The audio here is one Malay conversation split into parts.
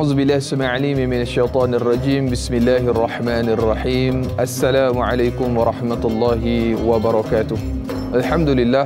A'udzubillahi as-sami'il 'alim minasyaitonir rajim. Bismillahirrahmanirrahim. Assalamualaikum warahmatullahi wabarakatuh. Alhamdulillah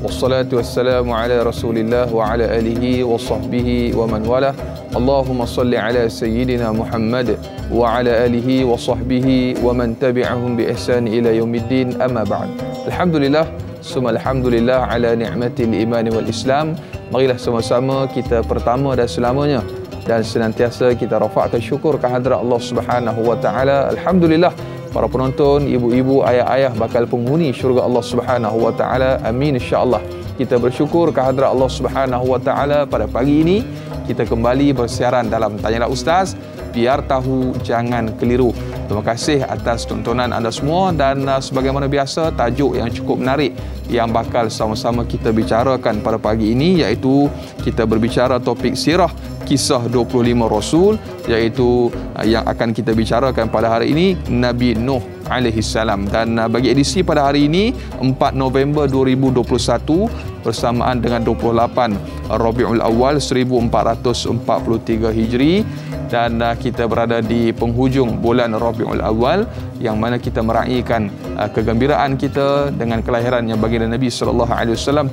wassalatu wassalamu ala Rasulillah wa ala alihi wa sahbihi wa man wala. Allahumma salli ala sayyidina Muhammad wa ala alihi wa sahbihi wa man tabi'ahum bi ihsan ila yaumiddin. Amma ba'd. Alhamdulillah, summa alhamdulillah ala ni'matil iman wal Islam. Marilah sama-sama kita pertama dan selamanya dan senantiasa kita rafakkan syukur kehadrat Allah Subhanahu wa taala. Alhamdulillah, para penonton, ibu-ibu, ayah-ayah bakal penghuni syurga Allah Subhanahu wa taala. Amin insya-Allah. Kita bersyukur kehadrat Allah Subhanahu wa taala pada pagi ini kita kembali bersiaran dalam Tanyalah Ustaz, biar tahu jangan keliru. Terima kasih atas tontonan anda semua dan sebagaimana biasa tajuk yang cukup menarik yang bakal sama-sama kita bicarakan pada pagi ini, iaitu kita berbicara topik sirah kisah 25 Rasul, iaitu yang akan kita bicarakan pada hari ini Nabi Nuh alaihi salam. Dan bagi edisi pada hari ini 4 November 2021 bersamaan dengan 28 Rabiul Awal 1443 Hijri, dan kita berada di penghujung bulan Rabiul Awal yang mana kita meraihkan kegembiraan kita dengan kelahirannya baginda Nabi sallallahu alaihi wasallam.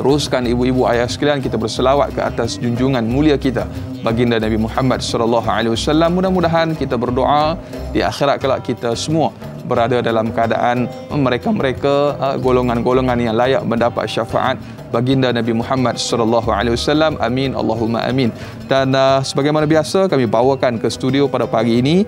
Teruskan ibu-ibu ayah sekalian, kita berselawat ke atas junjungan mulia kita baginda Nabi Muhammad sallallahu alaihi wasallam. Mudah-mudahan kita berdoa di akhirat kelak kita semua berada dalam keadaan mereka-mereka golongan-golongan yang layak mendapat syafaat baginda Nabi Muhammad sallallahu alaihi wasallam. Amin Allahumma amin. Dan sebagaimana biasa kami bawakan ke studio pada pagi ini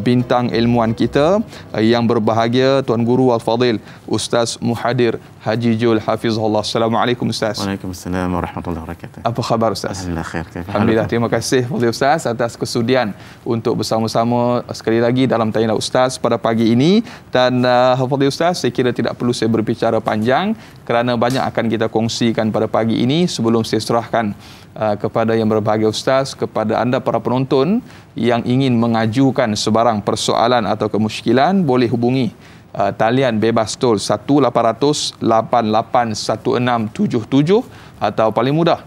bintang ilmuwan kita yang berbahagia, Tuan Guru Al-Fadil Ustaz Muhadir Haji Jul Hafizahullah. Assalamualaikum Ustaz. Waalaikumsalam warahmatullahi wabarakatuh. Apa khabar Ustaz? Alhamdulillah khair. Alhamdulillah, terima kasih Fadil Ustaz atas kesudian untuk bersama-sama sekali lagi dalam Tanyalah Ustaz pada pagi ini. Dan Fadil Ustaz, saya kira tidak perlu saya berbicara panjang kerana banyak akan kita kongsikan pada pagi ini. Sebelum saya serahkan kepada yang berbahagia Ustaz, kepada anda para penonton yang ingin mengajukan sebarang persoalan atau kemusykilan, boleh hubungi talian bebas tol 1-800-881677 atau paling mudah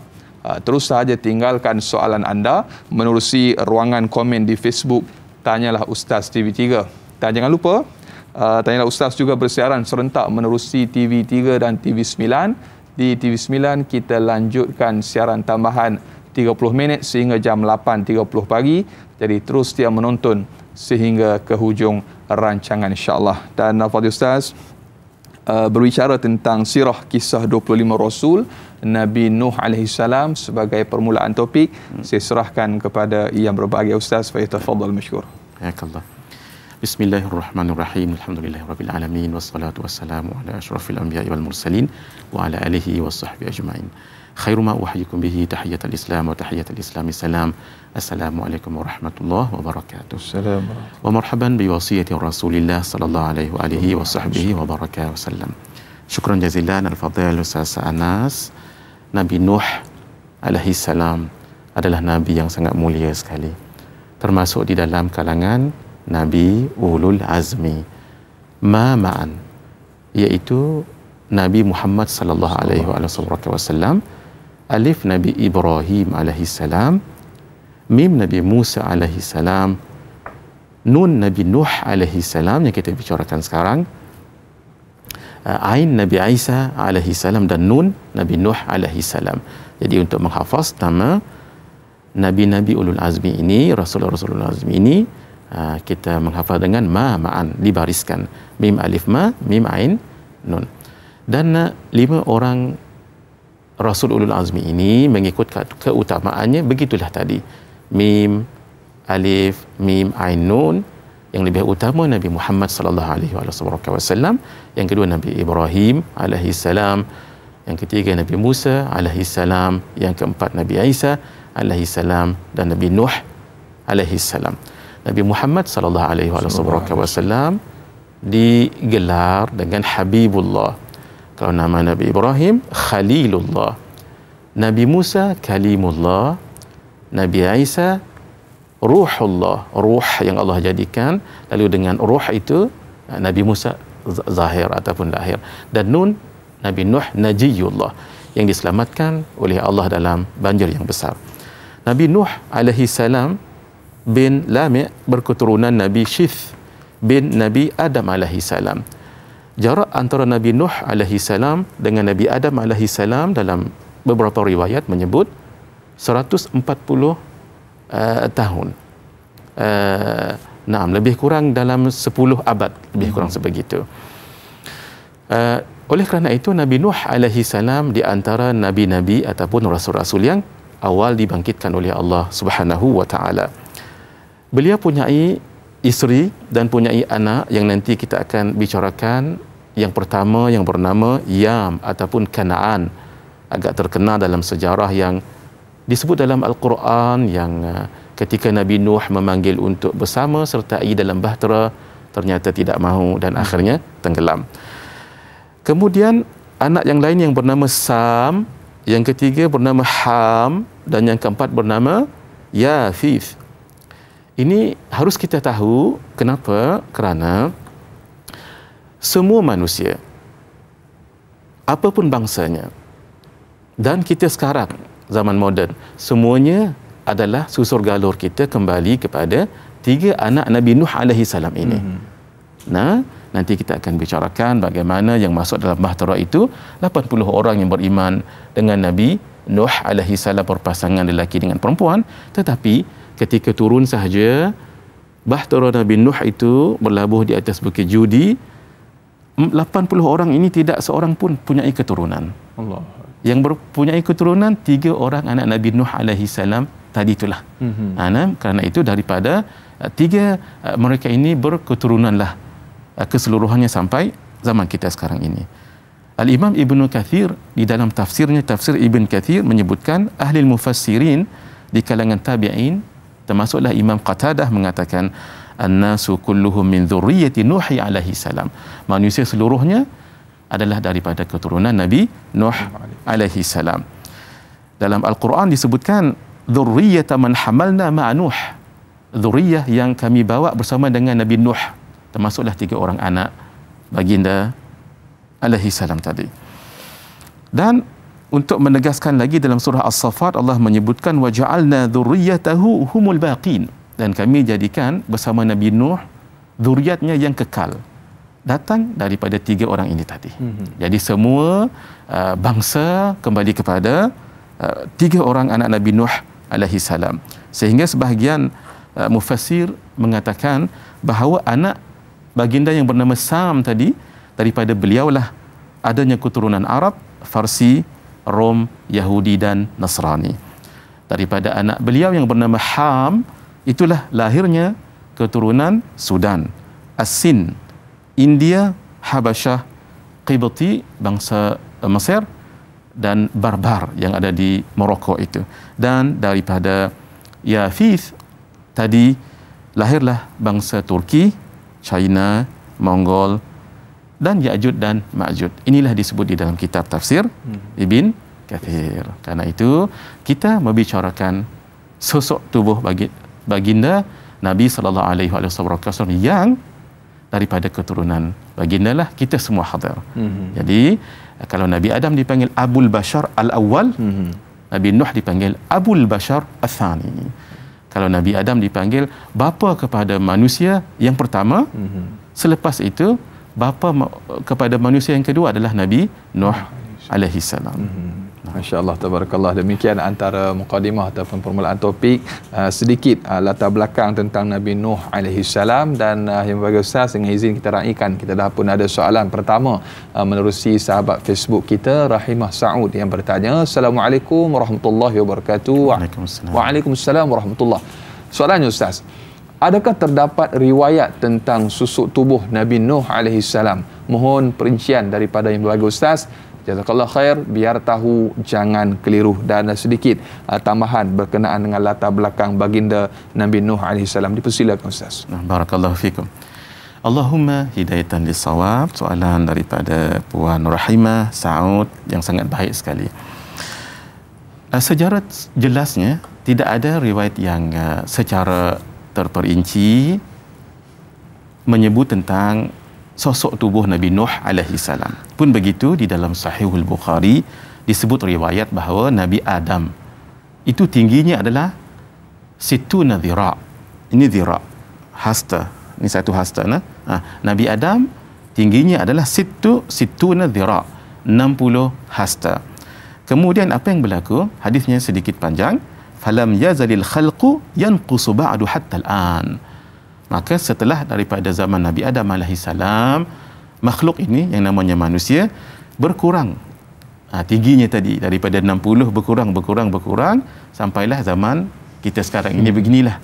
terus sahaja tinggalkan soalan anda menerusi ruangan komen di Facebook Tanyalah Ustaz TV3. Dan jangan lupa Tanyalah Ustaz juga bersiaran serentak menerusi TV3 dan TV9. Di TV9 kita lanjutkan siaran tambahan 30 minit sehingga jam 8.30 pagi. Jadi terus dia menonton sehingga ke hujung rancangan insya-Allah. Dan Fadil Ustaz berbicara tentang sirah kisah 25 Rasul Nabi Nuh alaihi salam sebagai permulaan topik. Saya serahkan kepada yang berbahagia Ustaz. Falyatafaddal mashkur. Hayakallah. Bismillahirrahmanirrahim. Alhamdulillahirabbil alamin wassalatu wassalamu ala asyrafil anbiya'i wal mursalin wa ala alihi washabbihi ajmain. Khairu ma uhyikum bihi tahiyatul Islam wa tahiyatul Islami salam. Assalamualaikum warahmatullahi wabarakatuh. Assalam. Wa marhaban bi wasiyati Rasulillah sallallahu alaihi wa alihi washabbihi wa baraka wasallam. Syukran jazilan al-fadhil Ustaz Anas. Nabi Nuh alaihi salam adalah nabi yang sangat mulia sekali. Termasuk di dalam kalangan Nabi Ulul Azmi ma'an, iaitu Nabi Muhammad sallallahu alaihi wasallam, alif Nabi Ibrahim alaihi salam, mim Nabi Musa alaihi salam, nun Nabi Nuh alaihi salam yang kita bicarakan sekarang, ain Nabi Isa alaihi salam dan nun Nabi Nuh alaihi salam. Jadi untuk menghafaz nama Nabi-Nabi Ulul Azmi ini, Rasul-Rasul Ulul Azmi ini, kita menghafal dengan ma'an, dibariskan mim alif ma, mim ain nun. Dan 5 orang Rasul Ulul Azmi ini mengikut keutamaannya begitulah tadi, mim alif mim ain nun. Yang lebih utama Nabi Muhammad sallallahu alaihi wasallam, yang kedua Nabi Ibrahim alaihi salam, yang ketiga Nabi Musa alaihi salam, yang keempat Nabi Isa alaihi salam, dan Nabi Nuh alaihi salam. Nabi Muhammad sallallahu alaihi wasallam digelar dengan Habibullah. Kalau nama Nabi Ibrahim Khalilullah, Nabi Musa Kalimullah, Nabi Isa Ruhullah, ruh yang Allah jadikan. Lalu dengan ruh itu Nabi Musa zahir ataupun lahir, dan nun Nabi Nuh Najiyullah yang diselamatkan oleh Allah dalam banjir yang besar. Nabi Nuh alaihi salam bin Lami' berketurunan Nabi Syith bin Nabi Adam alaihi salam. Jarak antara Nabi Nuh alaihi salam dengan Nabi Adam alaihi salam dalam beberapa riwayat menyebut 140 tahun. Lebih kurang dalam 10 abad, lebih kurang sebegitu. Oleh kerana itu Nabi Nuh alaihi salam di antara nabi-nabi ataupun rasul-rasul yang awal dibangkitkan oleh Allah Subhanahu wa taala. Beliau punyai isteri dan punyai anak yang nanti kita akan bicarakan. Yang pertama yang bernama Yam ataupun Kanaan, agak terkenal dalam sejarah yang disebut dalam Al-Quran, yang ketika Nabi Nuh memanggil untuk bersama sertai dalam bahtera, ternyata tidak mahu dan akhirnya tenggelam. Kemudian anak yang lain yang bernama Sam, yang ketiga bernama Ham, dan yang keempat bernama Yafith. Ini harus kita tahu kenapa? Kerana semua manusia, apapun bangsanya, dan kita sekarang zaman moden, semuanya adalah susur galur kita kembali kepada 3 anak Nabi Nuh alaihi salam ini. Nah, nanti kita akan bicarakan bagaimana yang masuk dalam bahtera itu 80 orang yang beriman dengan Nabi Nuh alaihi salam, berpasangan lelaki dengan perempuan, tetapi ketika turun sahaja bahtera Nabi Nuh itu berlabuh di atas Bukit Judi, 80 orang ini tidak seorang pun punyai keturunan. Allah. Yang mempunyai keturunan 3 orang anak Nabi Nuh alaihi salam tadi itulah. Kerana itu daripada 3 mereka ini berketurunanlah keseluruhannya sampai zaman kita sekarang ini. Al-Imam Ibnu Kathir di dalam tafsirnya, tafsir Ibn Kathir, menyebutkan ahli mufassirin di kalangan tabi'in, termasuklah Imam Qatadah, mengatakan an-nasu kulluhum min dzurriyyati Nuh alaihi salam. Manusia seluruhnya adalah daripada keturunan Nabi Nuh alaihi salam. Dalam Al-Quran disebutkan dzurriyyata man hamalna ma'a Nuh. Dzurriyyah yang kami bawa bersama dengan Nabi Nuh, termasuklah 3 orang anak baginda alaihi salam tadi. Dan untuk menegaskan lagi dalam surah As-Saffat, Allah menyebutkan wa ja'alna dzurriyyatahu humul baqin, dan kami jadikan bersama Nabi Nuh zuriatnya yang kekal, datang daripada 3 orang ini tadi. Jadi semua bangsa kembali kepada 3 orang anak Nabi Nuh alaihi salam. Sehingga sebahagian mufassir mengatakan bahawa anak baginda yang bernama Sam tadi, daripada beliaulah adanya keturunan Arab, Farsi, Rom, Yahudi dan Nasrani. Daripada anak beliau yang bernama Ham, itulah lahirnya keturunan Sudan, As-Sin, India, Habasyah, Qibti, bangsa Mesir, dan Barbar yang ada di Morocco itu. Dan daripada Yafith tadi lahirlah bangsa Turki, China, Mongol, dan Ya'jud dan Ma'jud. Inilah disebut di dalam kitab tafsir Ibn Kathir. Karena itu kita membicarakan sosok tubuh baginda Nabi sallallahu alaihi wasallam yang daripada keturunan baginda lah kita semua hadir. Jadi kalau Nabi Adam dipanggil Abul Bashar Al-Awwal, Nabi Nuh dipanggil Abul Bashar Al-Thani. Kalau Nabi Adam dipanggil bapa kepada manusia yang pertama, selepas itu bapa kepada manusia yang kedua adalah Nabi Nuh alaihi salam. Masya-Allah, tabarakallah. Demikian antara mukadimah ataupun permulaan topik, sedikit latar belakang tentang Nabi Nuh alaihi salam. Dan yang bagi Ustaz, dengan izin kita raikan, kita dah pun ada soalan pertama menerusi sahabat Facebook kita Rahimah Saud yang bertanya, Assalamualaikum warahmatullahi wabarakatuh. Waalaikumsalam warahmatullahi. Soalannya Ustaz, adakah terdapat riwayat tentang susuk tubuh Nabi Nuh alaihi salam? Mohon perincian daripada yang bagi Ustaz. Jazakallah khair, biar tahu jangan keliru. Dan sedikit tambahan berkenaan dengan latar belakang baginda Nabi Nuh alaihi salam. Dipersilakan Ustaz. Barakallahu fikum. Allahumma hidayatan lis-shawab. Soalan daripada Puan Rahimah Saud yang sangat baik sekali. Sejarah jelasnya tidak ada riwayat yang secara terperinci menyebut tentang sosok tubuh Nabi Nuh alaihi salam. Pun begitu di dalam Sahihul Bukhari disebut riwayat bahawa Nabi Adam itu tingginya adalah situna dhira'. Ini dhira', hasta. Ini satu hasta. Nabi Adam tingginya adalah situna dhira', 60 hasta. Kemudian apa yang berlaku? Hadisnya sedikit panjang. Falam yazalil khalqu yanqusu ba'du hatta al-an. Maka setelah daripada zaman Nabi Adam alaihissalam, makhluk ini yang namanya manusia berkurang. Tingginya tadi daripada 60 berkurang sampailah zaman kita sekarang ini beginilah.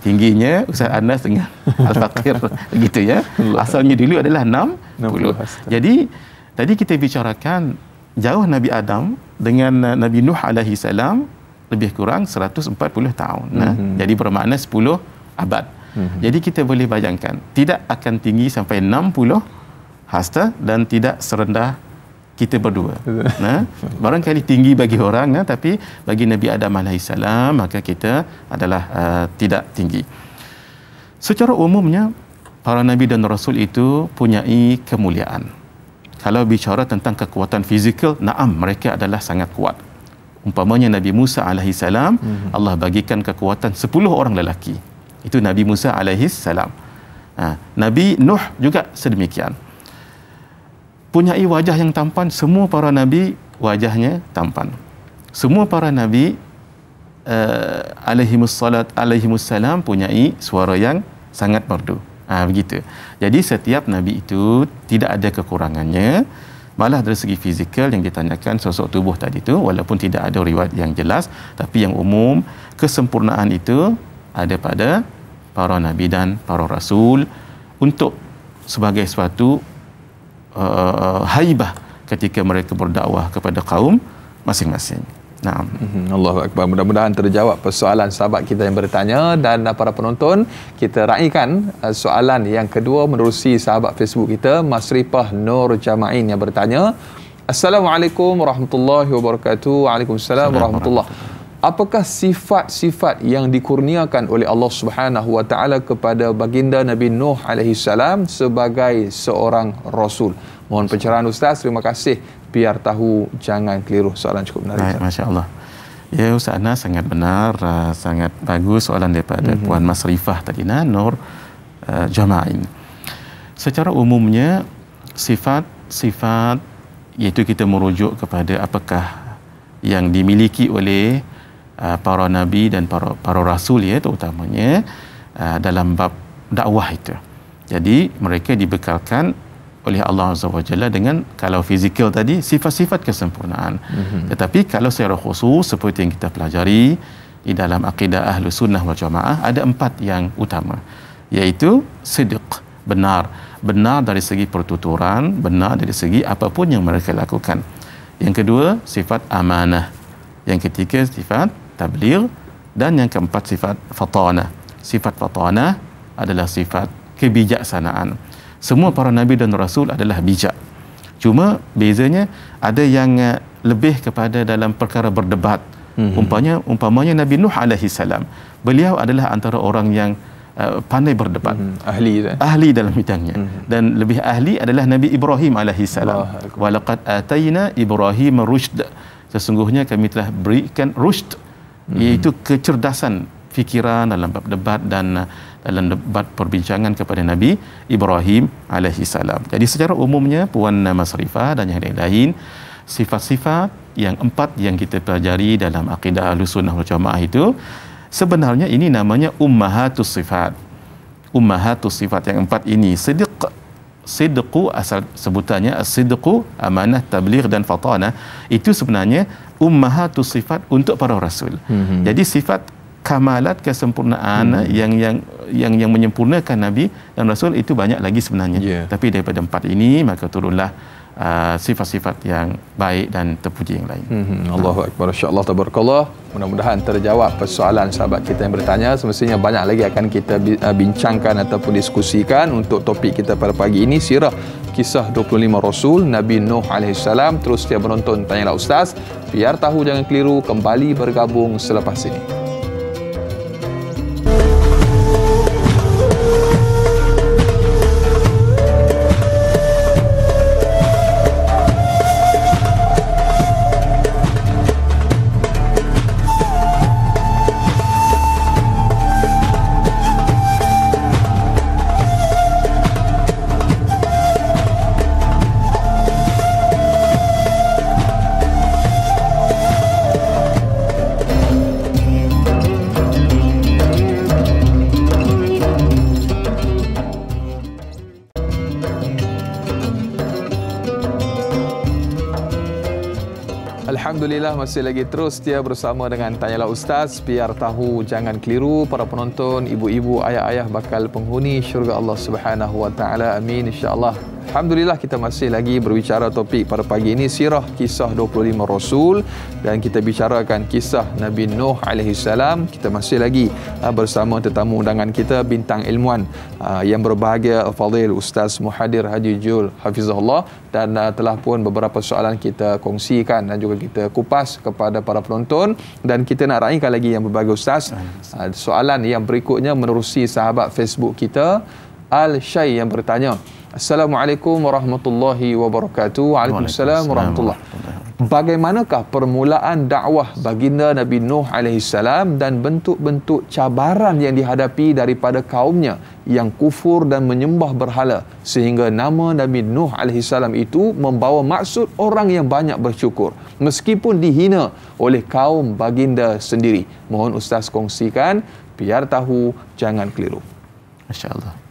Tingginya Ustaz Anas dengan Al-Faqir begitu ya. Asalnya dulu adalah 60. Jadi tadi kita bicarakan jauh Nabi Adam dengan Nabi Nuh alaihi salam lebih kurang 140 tahun. Jadi bermakna 10 abad. Jadi kita boleh bayangkan tidak akan tinggi sampai 60 hasta dan tidak serendah kita berdua. Barangkali tinggi bagi orang, tapi bagi Nabi Adam alaihissalam maka kita adalah tidak tinggi. Secara umumnya para nabi dan rasul itu punyai kemuliaan. Kalau bicara tentang kekuatan fizikal, naam, mereka adalah sangat kuat. Umpamanya Nabi Musa alaihissalam, Allah bagikan kekuatan 10 orang lelaki. Itu Nabi Musa alaihissalam. Nabi Nuh juga sedemikian. Punyai wajah yang tampan. Semua para nabi wajahnya tampan. Semua para nabi alaihimussalam punyai suara yang sangat merdu. Begitu. Jadi setiap nabi itu tidak ada kekurangannya. Malah dari segi fizikal yang ditanyakan sosok tubuh tadi itu, walaupun tidak ada riwayat yang jelas, tapi yang umum kesempurnaan itu ada pada para nabi dan para rasul untuk sebagai suatu haibah ketika mereka berdakwah kepada kaum masing-masing. Naam. Allahu Akbar. Mudah-mudahan terjawab persoalan sahabat kita yang bertanya, dan para penonton kita raikan soalan yang kedua menerusi sahabat Facebook kita Masrifah Nur Jama'in yang bertanya, Assalamualaikum warahmatullahi wabarakatuh. Waalaikumsalam warahmatullahi. Apakah sifat-sifat yang dikurniakan oleh Allah Subhanahu wa taala kepada baginda Nabi Nuh alaihi salam sebagai seorang rasul? Mohon pencerahan Ustaz. Terima kasih. Biar tahu jangan keliru. Soalan cukup menarik. Baik, masya-Allah. Ya Ustaz Anas, sangat benar, sangat bagus soalan daripada Puan Masrifah tadi, Nur Jama'in. Secara umumnya sifat-sifat iaitu kita merujuk kepada apakah yang dimiliki oleh para nabi dan para rasul, ya, terutamanya dalam bab dakwah itu. Jadi mereka dibekalkan oleh Allah Azza wa Jalla dengan, kalau fizikal tadi, sifat-sifat kesempurnaan. Tetapi kalau secara khusus seperti yang kita pelajari di dalam akidah Ahlus Sunnah wal Jamaah, ada 4 yang utama, iaitu sidq, benar dari segi pertuturan, benar dari segi apapun yang mereka lakukan. Yang kedua, sifat amanah. Yang ketiga, sifat tabligh, dan yang keempat, sifat fatanah. Sifat fatanah adalah sifat kebijaksanaan. Semua para nabi dan rasul adalah bijak. Cuma bezanya ada yang lebih kepada dalam perkara berdebat. Umpamanya Nabi Nuh alaihi salam, beliau adalah antara orang yang pandai berdebat, ahli dalam bidangnya. Dan lebih ahli adalah Nabi Ibrahim alaihi salam. Wa laqad atayna Ibrahim rushd. Sesungguhnya kami telah berikan rushd, iaitu kecerdasan fikiran dalam bab debat dan dalam debat perbincangan kepada Nabi Ibrahim alaihi salam. Jadi secara umumnya Puan Masrifah dan yang lain, sifat-sifat yang 4 yang kita pelajari dalam akidah Ahlus Sunnah wal Jamaah itu sebenarnya ini namanya ummahatus sifat. Ummahatus sifat yang 4 ini, sidqu, asal sebutannya as-sidqu, amanah, tabligh dan fatanah, itu sebenarnya ummahatus sifat untuk para rasul. Jadi sifat kamalat, kesempurnaan yang menyempurnakan nabi dan rasul itu banyak lagi sebenarnya. Tapi daripada 4 ini maka turunlah sifat-sifat yang baik dan terpuji yang lain. Allahu Akbar. Masya-Allah, tabarakallah. Mudah-mudahan terjawab persoalan sahabat kita yang bertanya. Semestinya banyak lagi akan kita bincangkan ataupun diskusikan untuk topik kita pada pagi ini, sirah kisah 25 Rasul Nabi Nuh AS. Terus setiap menonton Tanyalah Ustaz, biar tahu jangan keliru, kembali bergabung selepas ini. Alhamdulillah masih lagi terus setia bersama dengan Tanyalah Ustaz. Biar tahu jangan keliru para penonton, ibu-ibu, ayah-ayah bakal penghuni syurga Allah Subhanahu wa taala. Amin insya-Allah. Alhamdulillah kita masih lagi berbicara topik pada pagi ini sirah kisah 25 Rasul dan kita bicarakan kisah Nabi Nuh alaihi salam. Kita masih lagi bersama tetamu undangan kita bintang ilmuwan yang berbahagia Al-Fadhil Ustaz Muhadir Haji Jul Hafizahullah, dan telah pun beberapa soalan kita kongsikan dan juga kita kupas kepada para penonton, dan kita nak raikan lagi yang berbahagia Ustaz. Soalan yang berikutnya menerusi sahabat Facebook kita Al-Syai yang bertanya, Assalamualaikum warahmatullahi wabarakatuh. Waalaikumsalam warahmatullahi wabarakatuh. Bagaimanakah permulaan dakwah baginda Nabi Nuh alaihi salam dan bentuk-bentuk cabaran yang dihadapi daripada kaumnya yang kufur dan menyembah berhala sehingga nama Nabi Nuh alaihi salam itu membawa maksud orang yang banyak bersyukur meskipun dihina oleh kaum baginda sendiri. Mohon Ustaz kongsikan biar tahu jangan keliru. Masya-Allah.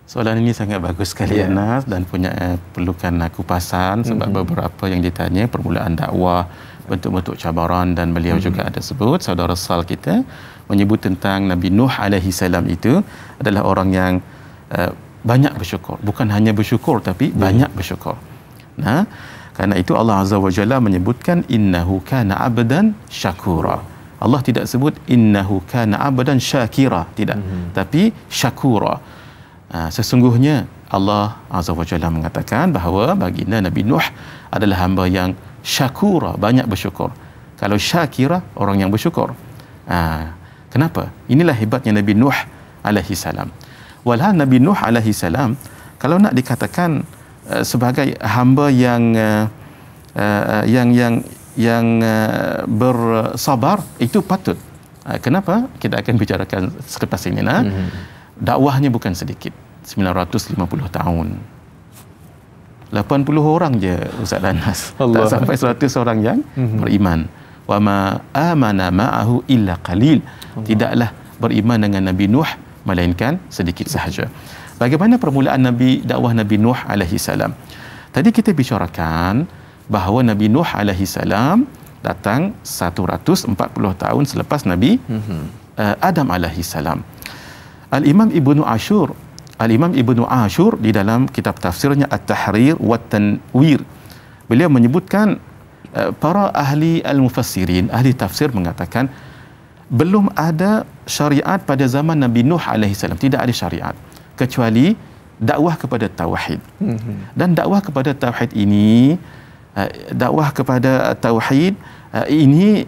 Soalan ini sangat bagus sekali Anas dan punya perlukan kupasan sebab beberapa yang ditanya permulaan dakwah, bentuk-bentuk cabaran, dan beliau juga ada sebut, saudara Sal kita menyebut tentang Nabi Nuh alaihi salam itu adalah orang yang banyak bersyukur, bukan hanya bersyukur tapi banyak bersyukur. Nah, karena itu Allah Azza wa Jalla menyebutkan innahu kana abdan syakura. Allah tidak sebut innahu kana abdan syakira, tidak, tapi syakura. Sesungguhnya Allah Azza wa Jalla mengatakan bahawa baginda Nabi Nuh adalah hamba yang syakura, banyak bersyukur. Kalau syakira, orang yang bersyukur. Kenapa? Inilah hebatnya Nabi Nuh alaihi salam. Walhal Nabi Nuh alaihi salam kalau nak dikatakan sebagai hamba yang bersabar, itu patut. Kenapa? Kita akan bicarakan selepas ini. Dakwahnya bukan sedikit, 950 tahun. 80 orang je Ustaz Anas, tak sampai 100 orang yang beriman. Wa ma amana ma'ahu illa qalil. Tidaklah beriman dengan Nabi Nuh melainkan sedikit sahaja. Bagaimana permulaan dakwah Nabi Nuh alaihi salam? Tadi kita bicarakan bahawa Nabi Nuh alaihi salam datang 140 tahun selepas Nabi Adam alaihi salam. Al-Imam Ibnu Ashur di dalam kitab tafsirnya At-Tahrir wa Tanwir, beliau menyebutkan para ahli al-mufassirin, ahli tafsir mengatakan belum ada syariat pada zaman Nabi Nuh alaihi salam, tidak ada syariat kecuali dakwah kepada tauhid. Dan dakwah kepada tauhid ini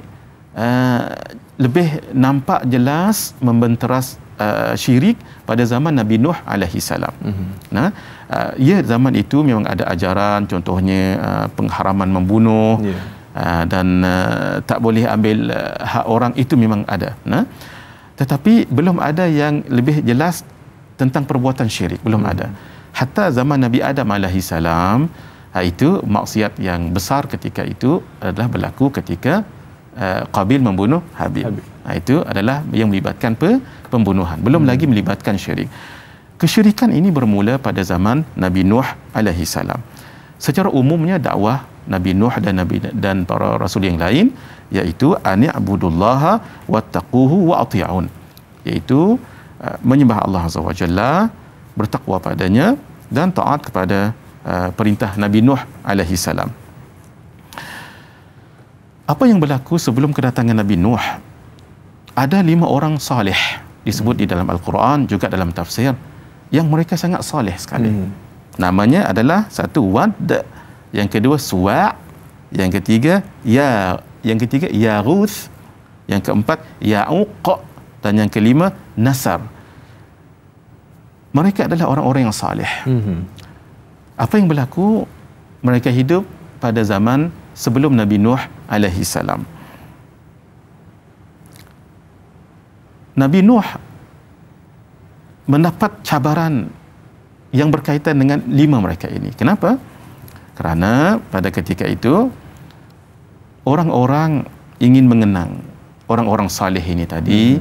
lebih nampak jelas membenteras syirik pada zaman Nabi Nuh alaihi salam. Zaman itu memang ada ajaran, contohnya pengharaman membunuh, dan tak boleh ambil hak orang, itu memang ada. Tetapi belum ada yang lebih jelas tentang perbuatan syirik, belum ada. Hatta zaman Nabi Adam alaihi salam, itu maksiat yang besar ketika itu adalah berlaku ketika Qabil membunuh Habil. Itu adalah yang melibatkan pembunuhan, belum lagi melibatkan syirik. Kesyirikan ini bermula pada zaman Nabi Nuh alaihi salam. Secara umumnya dakwah Nabi Nuh dan para rasul yang lain iaitu ani'budullaha wattaquhu wa ati'un, iaitu menyembah Allah Azza wa Jalla, bertakwa padanya dan taat kepada perintah Nabi Nuh alaihi salam. Apa yang berlaku sebelum kedatangan Nabi Nuh? Ada 5 orang saleh disebut di dalam Al-Quran, juga dalam tafsir, yang mereka sangat saleh sekali. Namanya adalah satu Wad, yang kedua Suwa', yang ketiga Yaghuth, yang keempat Ya'uq, dan yang kelima Nasar. Mereka adalah orang-orang yang saleh. Apa yang berlaku? Mereka hidup pada zaman sebelum Nabi Nuh alaihi salam. Nabi Nuh mendapat cabaran yang berkaitan dengan 5 mereka ini. Kenapa? Kerana pada ketika itu orang-orang ingin mengenang orang-orang saleh ini tadi.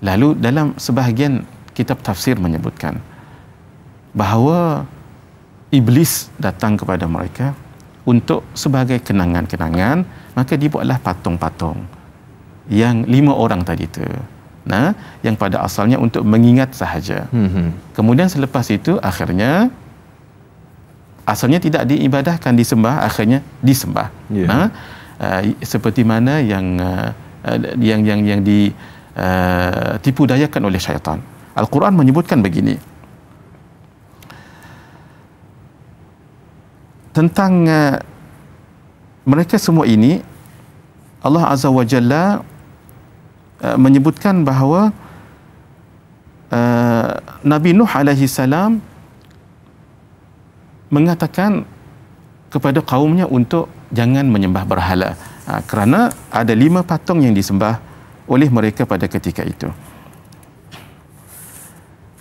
Lalu dalam sebahagian kitab tafsir menyebutkan bahawa iblis datang kepada mereka untuk sebagai kenangan-kenangan, maka dibuatlah patung-patung yang 5 orang tadi tu. Nah, yang pada asalnya untuk mengingat sahaja. Kemudian selepas itu akhirnya asalnya tidak diibadahkan, disembah, akhirnya disembah. Nah, seperti mana yang ditipu dayakan oleh syaitan. Al-Quran menyebutkan begini tentang mereka semua ini. Allah Azza wa Jalla menyebutkan bahawa Nabi Nuh alaihi salam mengatakan kepada kaumnya untuk jangan menyembah berhala, kerana ada 5 patung yang disembah oleh mereka pada ketika itu.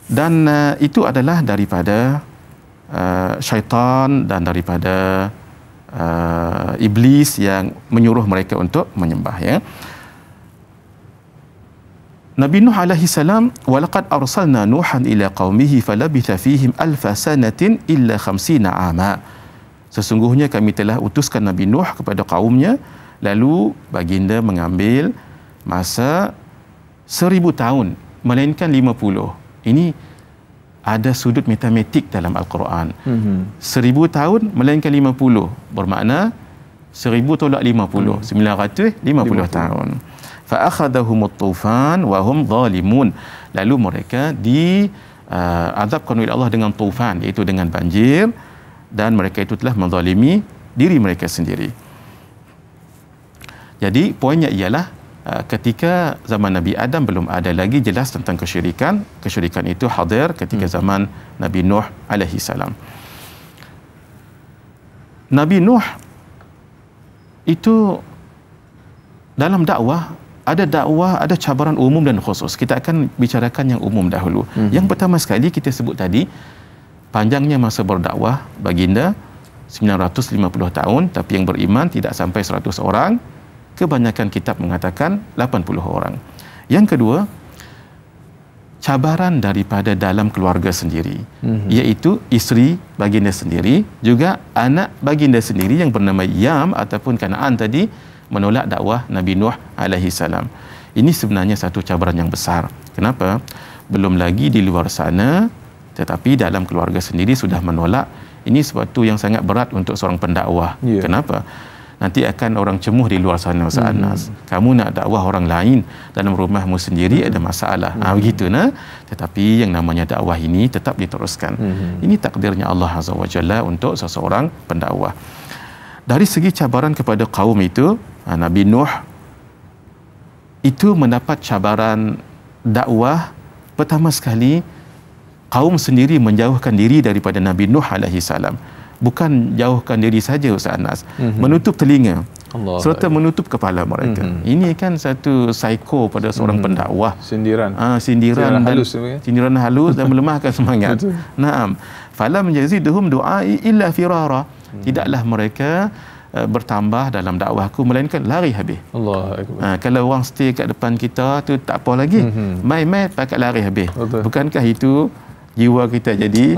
Dan itu adalah daripada syaitan dan daripada iblis yang menyuruh mereka untuk menyembah, ya. Nabi Nuh alaihi salam, walaqad arsalna nuhan ila qaumihi falabitha fihim alfa sanatin illa 50 ama. Sesungguhnya kami telah utuskan Nabi Nuh kepada kaumnya, lalu baginda mengambil masa 1000 tahun melainkan 50. Ini ada sudut matematik dalam Al-Quran. 1000 tahun melainkan 50 bermakna 1000 tolak 50, 950 tahun. Fa akhadhahumut tufan wa hum zalimun. Lalu mereka diazabkan oleh Allah dengan tufan, iaitu dengan banjir, dan mereka itu telah menzalimi diri mereka sendiri. Jadi poinnya ialah ketika zaman Nabi Adam belum ada lagi jelas tentang kesyirikan. Kesyirikan itu hadir ketika zaman Nabi Nuh alaihi salam. Nabi Nuh itu dalam dakwah ada cabaran umum dan khusus. Kita akan bicarakan yang umum dahulu. Yang pertama sekali kita sebut tadi, panjangnya masa berdakwah baginda 950 tahun, tapi yang beriman tidak sampai 100 orang. Kebanyakan kitab mengatakan 80 orang. Yang kedua, cabaran daripada dalam keluarga sendiri, iaitu isteri baginda sendiri, juga anak baginda sendiri yang bernama Yam ataupun Kanaan tadi menolak dakwah Nabi Nuh alaihi salam. Ini sebenarnya satu cabaran yang besar. Kenapa? Belum lagi di luar sana, tetapi dalam keluarga sendiri sudah menolak. Ini sesuatu yang sangat berat untuk seorang pendakwah. Kenapa? Nanti akan orang cemuh di luar sana, Ustaz Anas. Kamu nak dakwah orang lain, dalam rumahmu sendiri ada masalah. Begitu nah. Tetapi yang namanya dakwah ini tetap diteruskan. Ini takdirnya Allah Azza wa Jalla untuk seseorang pendakwah. Dari segi cabaran kepada kaum itu, Nabi Nuh itu mendapat cabaran dakwah. Pertama sekali, kaum sendiri menjauhkan diri daripada Nabi Nuh alaihi salam. Bukan jauhkan diri saja, Ustaz Anas, menutup telinga serta menutup kepala mereka. Ini kan satu psiko pada seorang pendakwah. Sindiran halus dan melemahkan semangat. Naam. Falam yaziduhum du'ai illa firara. Tidaklah mereka bertambah dalam dakwahku melainkan lari habis. Kalau orang stay kat depan kita tu tak apa lagi. Mai-mai pakat lari habis. Bukankah itu jiwa kita jadi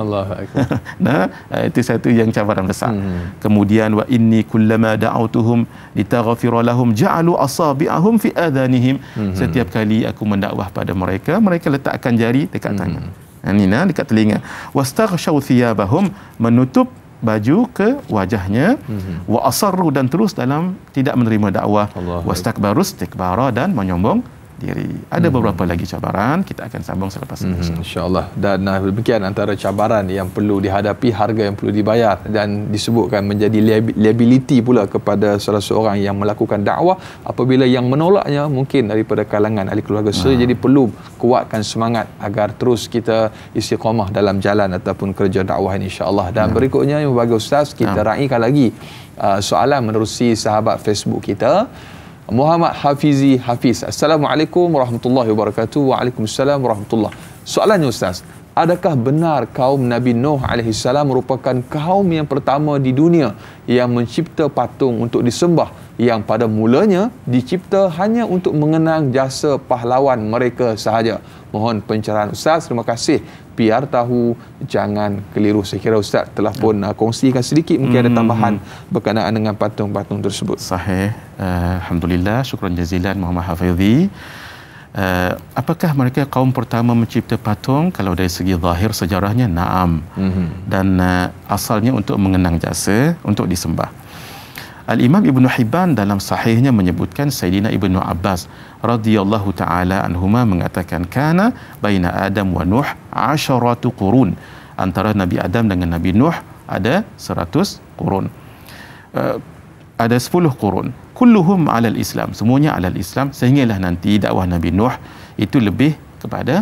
nah, itu satu yang cabaran besar. Kemudian wa inni kullama da'autuhum litaghfira lahum ja'alu asabi'ahum fi adhanihim. Setiap kali aku mendakwah pada mereka, mereka letakkan jari dekat tangan. Ini dekat telinga. Wastaghshaw thiyabahum, menutup baju ke wajahnya. Wa asarru, dan terus dalam tidak menerima dakwah. Wastakbaru istikbara, dan menyombong diri. Ada beberapa lagi cabaran, kita akan sambung selepas ini. InsyaAllah. Dan demikian antara cabaran yang perlu dihadapi, harga yang perlu dibayar, dan disebutkan menjadi liability pula kepada salah seorang yang melakukan dakwah apabila yang menolaknya mungkin daripada kalangan ahli keluarga. Jadi perlu kuatkan semangat agar terus kita istiqamah dalam jalan ataupun kerja dakwah ini, insyaAllah. Dan berikutnya yang bagi Ustaz, kita raikan lagi soalan menerusi sahabat Facebook kita, Muhammad Hafizi Hafiz. Assalamualaikum warahmatullahi wabarakatuh. Waalaikumsalam warahmatullahi. Soalannya Ustaz, adakah benar kaum Nabi Nuh alaihi salam merupakan kaum yang pertama di dunia yang mencipta patung untuk disembah yang pada mulanya dicipta hanya untuk mengenang jasa pahlawan mereka sahaja. Mohon pencerahan Ustaz. Terima kasih. Biar tahu, jangan keliru. Saya kira Ustaz telah pun kongsikan sedikit, mungkin ada tambahan berkenaan dengan patung-patung tersebut. Sahih. Alhamdulillah, syukran jazilan Muhammad Hafizi. Apakah mereka kaum pertama mencipta patung? Kalau dari segi zahir sejarahnya, na'am. Dan asalnya untuk mengenang jasa, untuk disembah. Al-Imam Ibn Hibban dalam sahihnya menyebutkan Sayyidina Ibnu Abbas radhiyallahu taala anhuma mengatakan, kana baina Adam wa Nuh 10 qurun. Antara Nabi Adam dengan Nabi Nuh ada 100 qurun. Ada 10 qurun. Kulluhum 'alal Islam. Semuanya 'alal Islam, sehinggalah nanti dakwah Nabi Nuh itu lebih kepada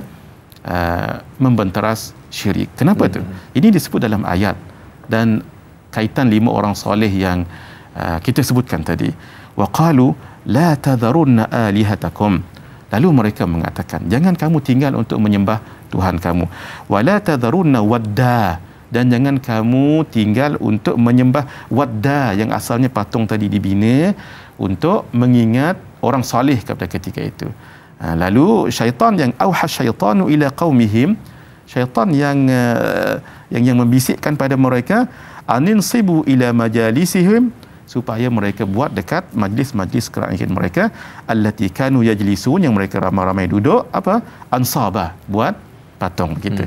membenteras syirik. Kenapa tu? Ini disebut dalam ayat dan kaitan 5 orang soleh yang kita sebutkan tadi. Wa qalu la tadharunna alihatakum. Lalu mereka mengatakan, jangan kamu tinggal untuk menyembah Tuhan kamu. Wa la tadharunna wadda, dan jangan kamu tinggal untuk menyembah wadda, yang asalnya patung tadi dibina untuk mengingat orang soleh pada ketika itu. Lalu syaitan yang auha syaitanu ila qaumihim, syaitan yang membisikkan pada mereka, aninsibu ila majalisihim, supaya mereka buat dekat majlis-majlis kerajaan mereka, allati kanu yajlisun, yang mereka ramai-ramai duduk, apa? Ansabah, buat patung gitu.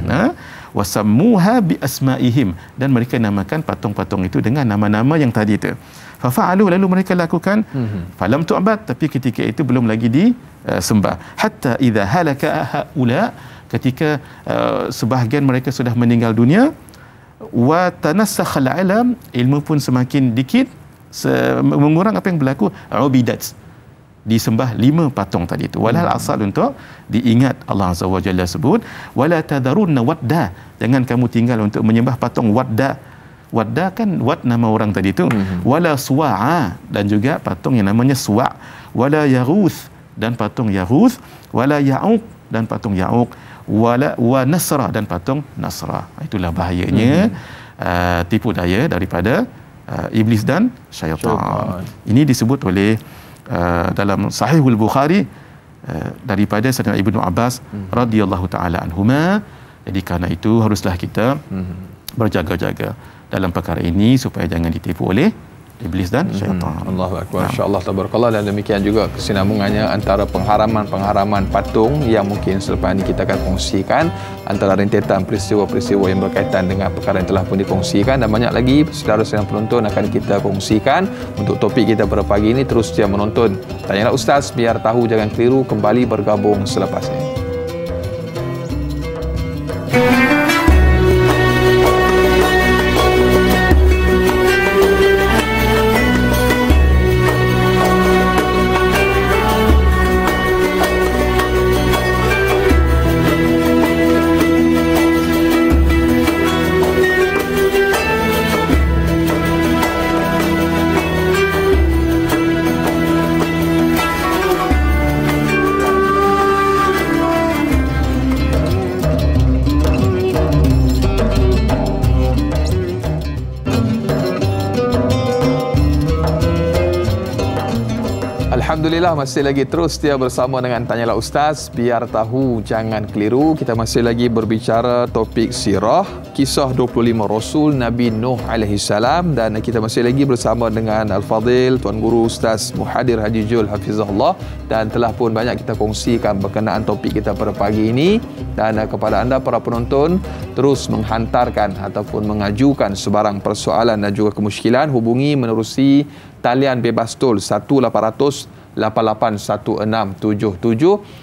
Wasammuha bi asma'ihim, dan mereka namakan patung-patung itu dengan nama-nama yang tadi itu. Fafa'alu, lalu mereka lakukan. Falam tu'bad, tapi ketika itu belum lagi disembah. Hatta idza halaka haula, ketika sebahagian mereka sudah meninggal dunia, wa tanassakha al-alam, ilmu pun semakin dikit, mengurang apa yang berlaku, ubidat, disembah 5 patung tadi itu. Walhal asal untuk diingat Allah Azza wa Jalla sebut, wala tadharunna wadda, jangan kamu tinggal untuk menyembah patung wadda. Wadda kan wad nama orang tadi itu. Wala suwa'a, dan juga patung yang namanya suwa'. Wala yaghus, dan patung yaghus. Wala ya'uq, dan patung ya'uq. Wa nasra, dan patung nasra. Itulah bahayanya tipu daya daripada iblis dan syaitan. Ini disebut oleh dalam Sahihul Bukhari daripada Sayyidina Ibnu Abbas radhiyallahu taala anhuma. Jadi kerana itu haruslah kita berjaga-jaga dalam perkara ini supaya jangan ditipu oleh iblis dan syaitan. Allahu akbar. Insya-Allah tabarakallah. Dan demikian juga kesinambungannya antara pengharaman-pengharaman patung yang mungkin selepas ini kita akan kongsikan, antara rentetan peristiwa-peristiwa yang berkaitan dengan perkara yang telah pun dikongsikan, dan banyak lagi saudara-saudara penonton akan kita kongsikan. Untuk topik kita pada pagi ini, terus setia menonton Tanyalah Ustaz, biar tahu jangan keliru, kembali bergabung selepas ini. Alhamdulillah, masih lagi terus setia bersama dengan Tanyalah Ustaz, biar tahu jangan keliru. Kita masih lagi berbicara topik sirah, kisah 25 Rasul Nabi Nuh alaihi salam, dan kita masih lagi bersama dengan Al-Fadil Tuan Guru Ustaz Muhadir Haji Jul Hafizahullah, dan telah pun banyak kita kongsikan berkenaan topik kita pada pagi ini. Dan kepada anda para penonton, terus menghantarkan ataupun mengajukan sebarang persoalan dan juga kemusykilan, hubungi menerusi talian bebas tol 1-800-881677,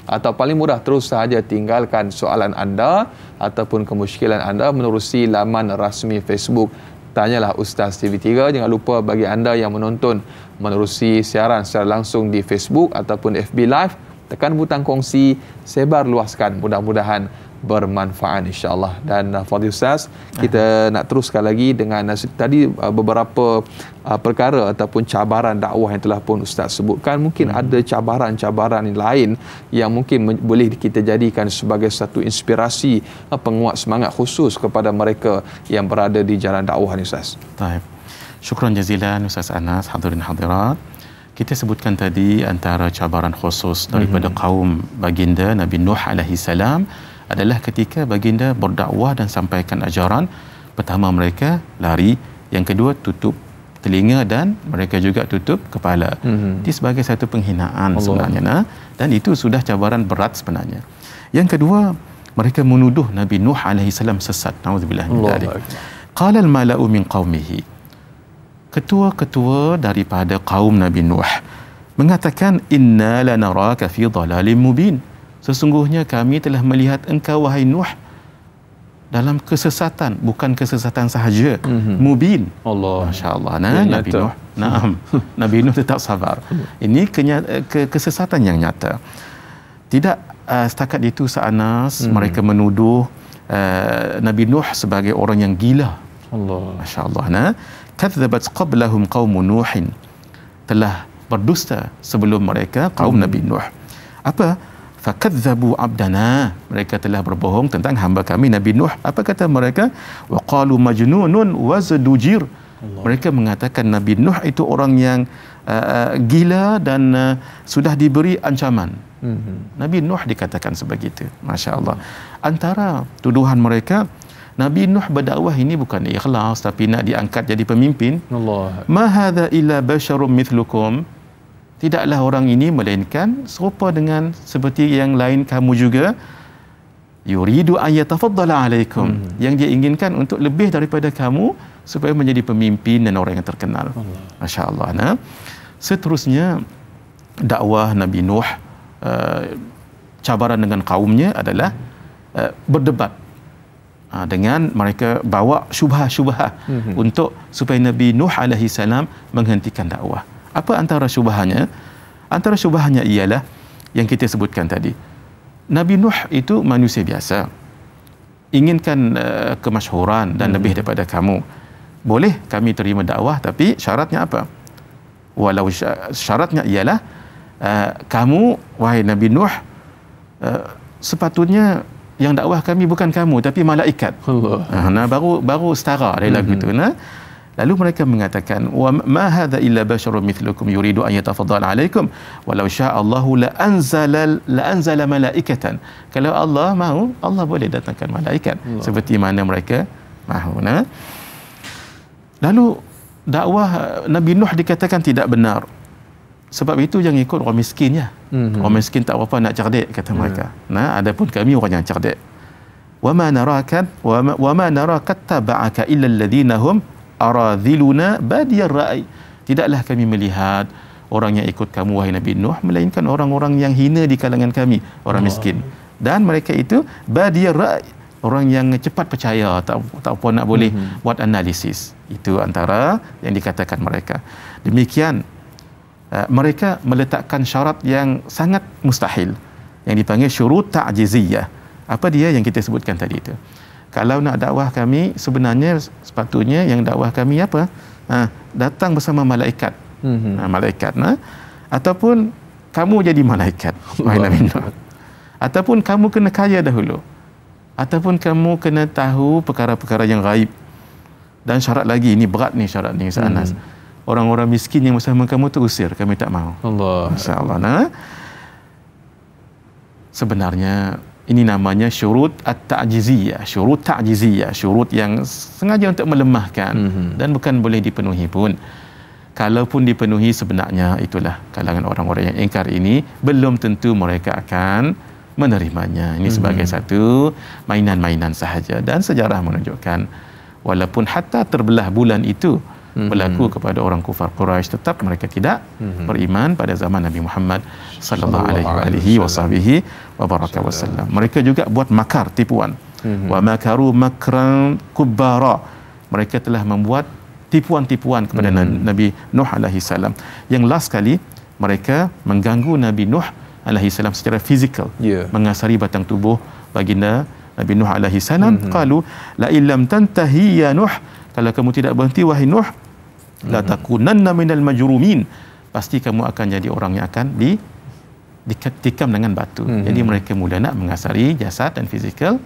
atau paling mudah terus sahaja tinggalkan soalan anda ataupun kemusykilan anda menerusi laman rasmi Facebook Tanyalah Ustaz TV3. Jangan lupa bagi anda yang menonton menerusi siaran secara langsung di Facebook ataupun FB Live, tekan butang kongsi, sebar luaskan, mudah-mudahan bermanfaat insya-Allah. Dan Fadil Ustaz, kita nak teruskan lagi dengan tadi beberapa perkara ataupun cabaran dakwah yang telah pun Ustaz sebutkan. Mungkin ada cabaran-cabaran lain yang mungkin boleh kita jadikan sebagai satu inspirasi penguat semangat khusus kepada mereka yang berada di jalan dakwah ni Ustaz. Baik. Syukran jazilan Ustaz Anas, hadirin hadirat. kita sebutkan tadi antara cabaran khusus daripada kaum baginda Nabi Nuh alaihi salam adalah ketika baginda berdakwah dan sampaikan ajaran. Pertama mereka lari, yang kedua tutup telinga dan mereka juga tutup kepala. Ini sebagai satu penghinaan sebenarnya, dan itu sudah cabaran berat sebenarnya. Yang kedua, mereka menuduh Nabi Nuh alaihi salam sesat. Nauzubillah min dzalik. Qala al-mala'u min qaumihi. Ketua-ketua daripada kaum Nabi Nuh mengatakan, inna lanaraka fi dhalalin mubin. Sesungguhnya kami telah melihat engkau wahai Nuh dalam kesesatan, bukan kesesatan sahaja, mubin. Allah. Masya-Allah. Nabi Nuh, Nabi Nuh tetap sabar. Ini kesesatan yang nyata. Tidak setakat itu seanas mereka menuduh Nabi Nuh sebagai orang yang gila. Allah. Masya-Allah. Kadzabat qablahum qaum Nuhin. Telah berdusta sebelum mereka kaum Nabi Nuh. Apa? Fakadzabu abdana. Mereka telah berbohong tentang hamba kami Nabi Nuh. Apa kata mereka? Wa qalu majnunun wazadujir. Mereka mengatakan Nabi Nuh itu orang yang gila dan sudah diberi ancaman. Nabi Nuh dikatakan sebegitu. Masya-Allah. Antara tuduhan mereka, Nabi Nuh berdakwah ini bukan ikhlas tapi nak diangkat jadi pemimpin. Allah. Ma hadza illa basyarum mithlukum. Tidaklah orang ini melainkan serupa dengan seperti yang lain kamu juga. Yuridu an yatafaddala alaikum. Yang dia inginkan untuk lebih daripada kamu supaya menjadi pemimpin dan orang yang terkenal. Masya-Allah. Seterusnya dakwah Nabi Nuh, cabaran dengan kaumnya adalah berdebat dengan mereka bawa syubhah-syubhah untuk supaya Nabi Nuh alaihi salam menghentikan dakwah. Apa antara syubahnya? Antara syubahnya ialah yang kita sebutkan tadi. Nabi Nuh itu manusia biasa. Inginkan kemasyhuran dan lebih daripada kamu. Boleh kami terima dakwah, tapi syaratnya apa? Walau syaratnya ialah kamu wahai Nabi Nuh sepatutnya yang dakwah kami bukan kamu tapi malaikat. Allah. Baru setara dari lagu itu. Lalu mereka mengatakan, wa ma hadza illa basharun mithlukum yuridu an yatafaddala alaikum walau syaa Allahu la anzala malaikatan. Kalau Allah mahu, Allah boleh datangkan malaikat seperti mana mereka mahu. Lalu dakwah Nabi Nuh dikatakan tidak benar. Sebab itu jangan ikut orang miskin ya. Orang miskin tak apa nak cerdik kata mereka. Adapun kami orang yang cerdik. Wa ma narakat taba'aka illa alladhina hum aradhiluna badiyar ra'i. Tidaklah kami melihat orang yang ikut kamu wahai Nabi Nuh melainkan orang-orang yang hina di kalangan kami, orang miskin. Dan mereka itu badiyar ra'i, orang yang cepat percaya, tak apa nak boleh buat analisis. Itu antara yang dikatakan mereka. Demikian mereka meletakkan syarat yang sangat mustahil yang dipanggil syurut ta'jiziyah. Apa dia yang kita sebutkan tadi itu? Kalau nak dakwah kami, sebenarnya sepatutnya yang dakwah kami apa? Datang bersama malaikat. Malaikat. Ataupun kamu jadi malaikat. Ataupun kamu kena kaya dahulu. Ataupun kamu kena tahu perkara-perkara yang gaib. Dan syarat lagi, ini berat ni syarat ni Anas. Orang-orang miskin yang bersama kamu tu usir, kami tak mahu. Allah. Masya-Allah. Sebenarnya ini namanya syurut at-ta'jiziyah, syurut ta'jiziyah, syurut yang sengaja untuk melemahkan dan bukan boleh dipenuhi pun. Kalaupun dipenuhi sebenarnya itulah kalangan orang-orang yang ingkar ini belum tentu mereka akan menerimanya. Ini sebagai satu mainan-mainan sahaja, dan sejarah menunjukkan walaupun hatta terbelah bulan itu berlaku kepada orang kufar Quraisy, tetap mereka tidak beriman pada zaman Nabi Muhammad sallallahu alaihi wasallam. Mereka juga buat makar, tipuan. Wa makaru makran kubbara. Mereka telah membuat tipuan-tipuan kepada Nabi Nuh alaihi salam. Yang last kali mereka mengganggu Nabi Nuh alaihi salam secara fizikal, mengasari batang tubuh baginda Nabi Nuh alaihi salam. Qalu la illam tantahi ya Nuh, kalau kamu tidak berhenti wahai Nuh, la takunanna minal majrumin, pasti kamu akan jadi orang yang akan ditikam dengan batu. Jadi mereka mula nak mengasari jasad dan fizikal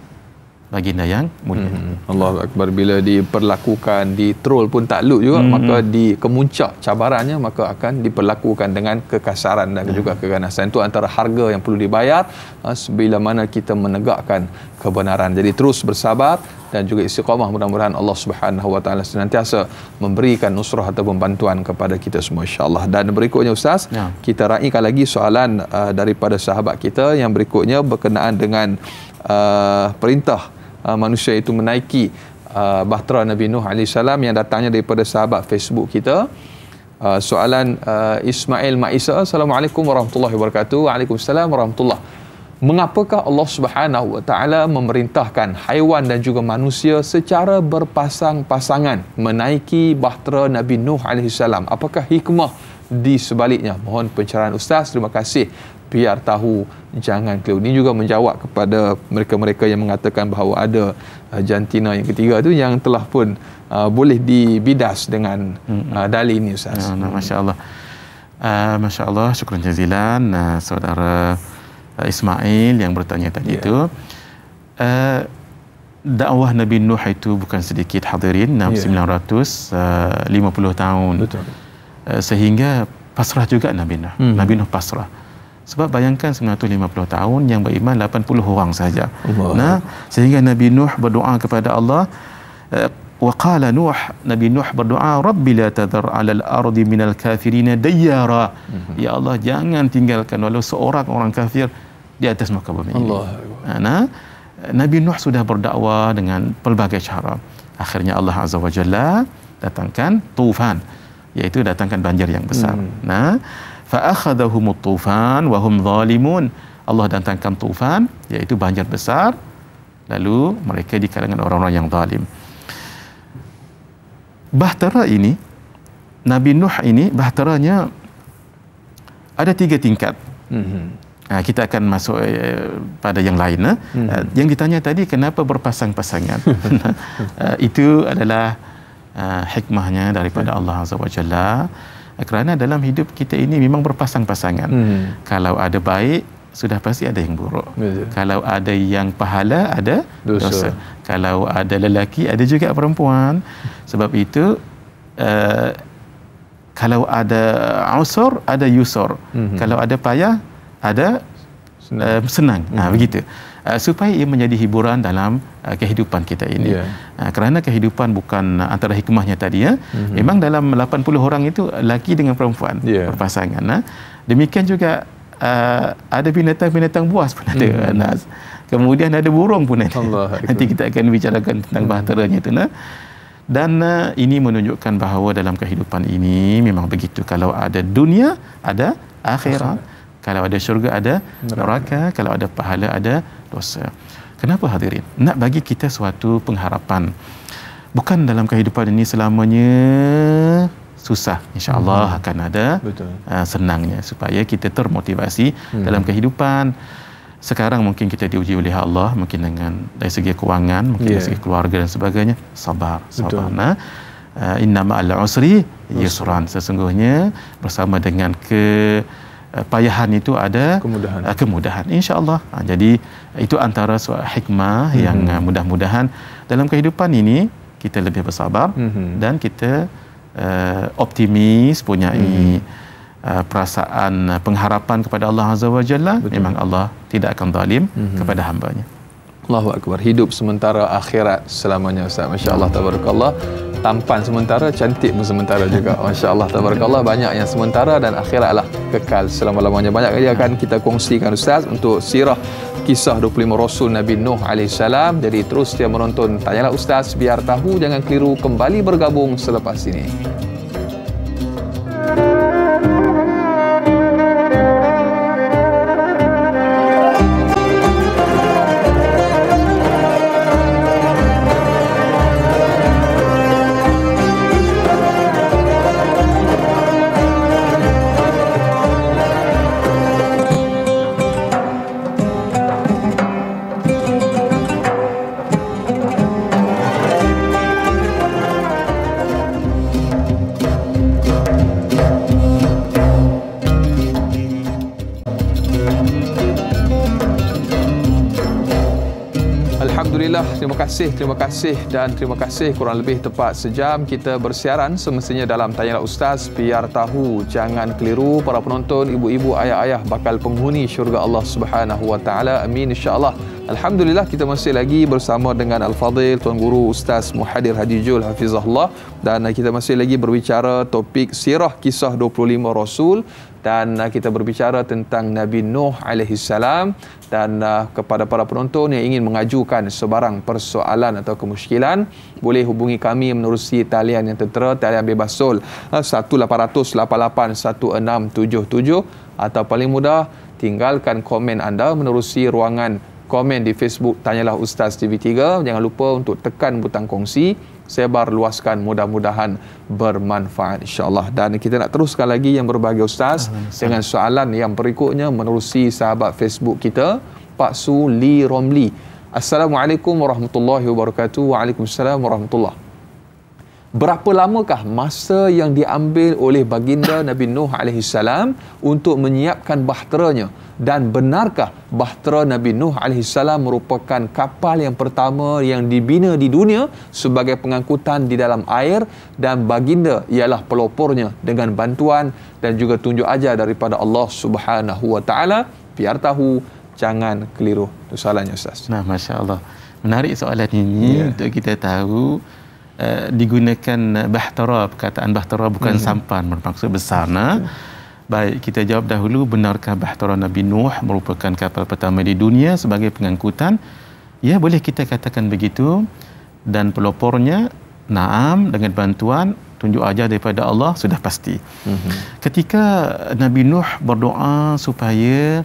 baginda yang mulia. Allahu Akbar. Bila diperlakukan, ditroll pun tak elok juga, maka di kemuncak cabarannya maka akan diperlakukan dengan kekasaran dan juga keganasan. Itu antara harga yang perlu dibayar bila mana kita menegakkan kebenaran. Jadi terus bersabar dan juga istiqamah. Mudah-mudahan Allah Subhanahu Wa Taala senantiasa memberikan nusrah atau bantuan kepada kita semua, insya-Allah. Dan berikutnya Ustaz, kita raikan lagi soalan daripada sahabat kita yang berikutnya berkenaan dengan perintah manusia itu menaiki bahtera Nabi Nuh AS yang datangnya daripada sahabat Facebook kita. Soalan Ismail Maisa. Assalamualaikum warahmatullahi wabarakatuh. Waalaikumsalam warahmatullahi. Mengapakah Allah Subhanahu Wa Taala memerintahkan haiwan dan juga manusia secara berpasang-pasangan menaiki bahtera Nabi Nuh AS? Apakah hikmah di sebaliknya? Mohon pencerahan Ustaz. Terima kasih. Biar tahu, jangan keliru. Ini juga menjawab kepada mereka-mereka yang mengatakan bahawa ada jantina yang ketiga tu yang telah pun boleh dibidas dengan dalil ini, Ustaz. Masya Allah. Masya Allah. Syukran jazilan saudara Ismail yang bertanya tadi itu. Dakwah Nabi Nuh itu bukan sedikit, hadirin. 950 tahun. Betul. Sehingga pasrah juga Nabi Nuh. Nabi Nuh pasrah. Sebab bayangkan 950 tahun yang beriman 80 orang saja. Nah, sehingga Nabi Nuh berdoa kepada Allah. Wa qala Nuh, Nabi Nuh berdoa, Rabbi la tadhar 'alal ardi minal kafirin dayyara. Ya Allah, jangan tinggalkan walau seorang orang kafir di atas muka bumi ini. Nah, Nabi Nuh sudah berdakwah dengan pelbagai cara. Akhirnya Allah Azza wa Jalla datangkan tufan, iaitu datangkan banjir yang besar. Nah, fa'akhadhahumut tufan wa hum zalimun. Allah datangkan tufan, iaitu banjir besar, lalu mereka di kalangan orang-orang yang zalim. Bahtera ini, Nabi Nuh ini bahteranya ada 3 tingkat. Kita akan masuk pada yang lain. Yang ditanya tadi, kenapa berpasang-pasangan? Itu adalah hikmahnya daripada Allah Azza wa Jalla. Kerana dalam hidup kita ini memang berpasang-pasangan. Kalau ada baik, sudah pasti ada yang buruk. Kalau ada yang pahala, ada dosa. Kalau ada lelaki, ada juga perempuan. Sebab itu, kalau ada usur, ada yusur. Kalau ada payah, ada senang. Begitu. Supaya ia menjadi hiburan dalam kehidupan kita ini. Kerana kehidupan bukan antara hikmahnya tadi, memang dalam 80 orang itu lelaki dengan perempuan berpasangan. Demikian juga ada binatang-binatang buas pun ada. Kemudian ada burung pun ada. Nanti kita akan bicarakan tentang bahteranya itu. Dan ini menunjukkan bahawa dalam kehidupan ini memang begitu. Kalau ada dunia, ada akhirat. Kalau ada syurga, ada neraka. Kalau ada pahala, ada dosa. Kenapa hadirin? Nak bagi kita suatu pengharapan. Bukan dalam kehidupan ini selamanya susah. InsyaAllah akan ada senangnya. Supaya kita termotivasi dalam kehidupan. Sekarang mungkin kita diuji oleh Allah. Mungkin dari segi kewangan, mungkin dari segi keluarga dan sebagainya. Sabar. Nah, inna ma'al usri yusran. Sesungguhnya bersama dengan payahan itu ada kemudahan, insya-Allah. Jadi itu antara suatu hikmah yang mudah-mudahan dalam kehidupan ini kita lebih bersabar dan kita optimis, punyai perasaan pengharapan kepada Allah Azza wa Jalla. Memang Allah tidak akan zalim kepada hamba-Nya. Allahu Akbar. Hidup sementara, akhirat selamanya, Ustaz. Masya-Allah, tabarakallah. Tampan sementara, cantik pun sementara juga. Masya-Allah, tabarakallah. Banyak yang sementara dan akhiratlah kekal selama-lamanya. Banyak kali akan kita kongsikan, Ustaz, untuk sirah kisah 25 Rasul Nabi Nuh AS. Jadi terus dia menonton Tanyalah Ustaz, biar tahu, jangan keliru. Kembali bergabung selepas ini. Alhamdulillah, terima kasih dan terima kasih. Kurang lebih tepat sejam kita bersiaran semestinya dalam Tanyalah Ustaz. Biar tahu, jangan keliru para penonton, ibu-ibu, ayah-ayah bakal penghuni syurga Allah Subhanahu wa taala. Amin insya-Allah. Alhamdulillah, kita masih lagi bersama dengan Al-Fadhil Tuan Guru Ustaz Muhadir Haji Jul Hafizahullah, dan kita masih lagi berbicara topik sirah kisah 25 Rasul, dan kita berbicara tentang Nabi Nuh alaihi salam. Dan kepada para penonton yang ingin mengajukan sebarang persoalan atau kemusykilan, boleh hubungi kami menerusi talian yang tertera, talian bebas Sol 18881677, atau paling mudah tinggalkan komen anda menerusi ruangan komen di Facebook Tanyalah Ustaz TV3. Jangan lupa untuk tekan butang kongsi, sebar luaskan, mudah-mudahan bermanfaat insya-Allah. Dan kita nak teruskan lagi yang berbahagia Ustaz dengan soalan yang berikutnya menerusi sahabat Facebook kita, Pak Su Li Romli. Assalamualaikum warahmatullahi wabarakatuh. Waalaikumsalam warahmatullahi. Berapa lamakah masa yang diambil oleh baginda Nabi Nuh alaihi salam untuk menyiapkan bahteranya, dan benarkah bahtera Nabi Nuh alaihi salam merupakan kapal yang pertama yang dibina di dunia sebagai pengangkutan di dalam air, dan baginda ialah pelopornya dengan bantuan dan juga tunjuk ajar daripada Allah Subhanahu wa taala? Biar tahu, jangan keliru. Itu soalannya Ustaz. Nah, masya-Allah. Menarik soalan ini untuk kita tahu. Digunakan bahtera, perkataan bahtera bukan sampan bermaksud besar. Baik, kita jawab dahulu, benarkah bahtera Nabi Nuh merupakan kapal pertama di dunia sebagai pengangkutan? Ya, boleh kita katakan begitu. Dan pelopornya, naam, dengan bantuan tunjuk ajar daripada Allah, sudah pasti. Ketika Nabi Nuh berdoa supaya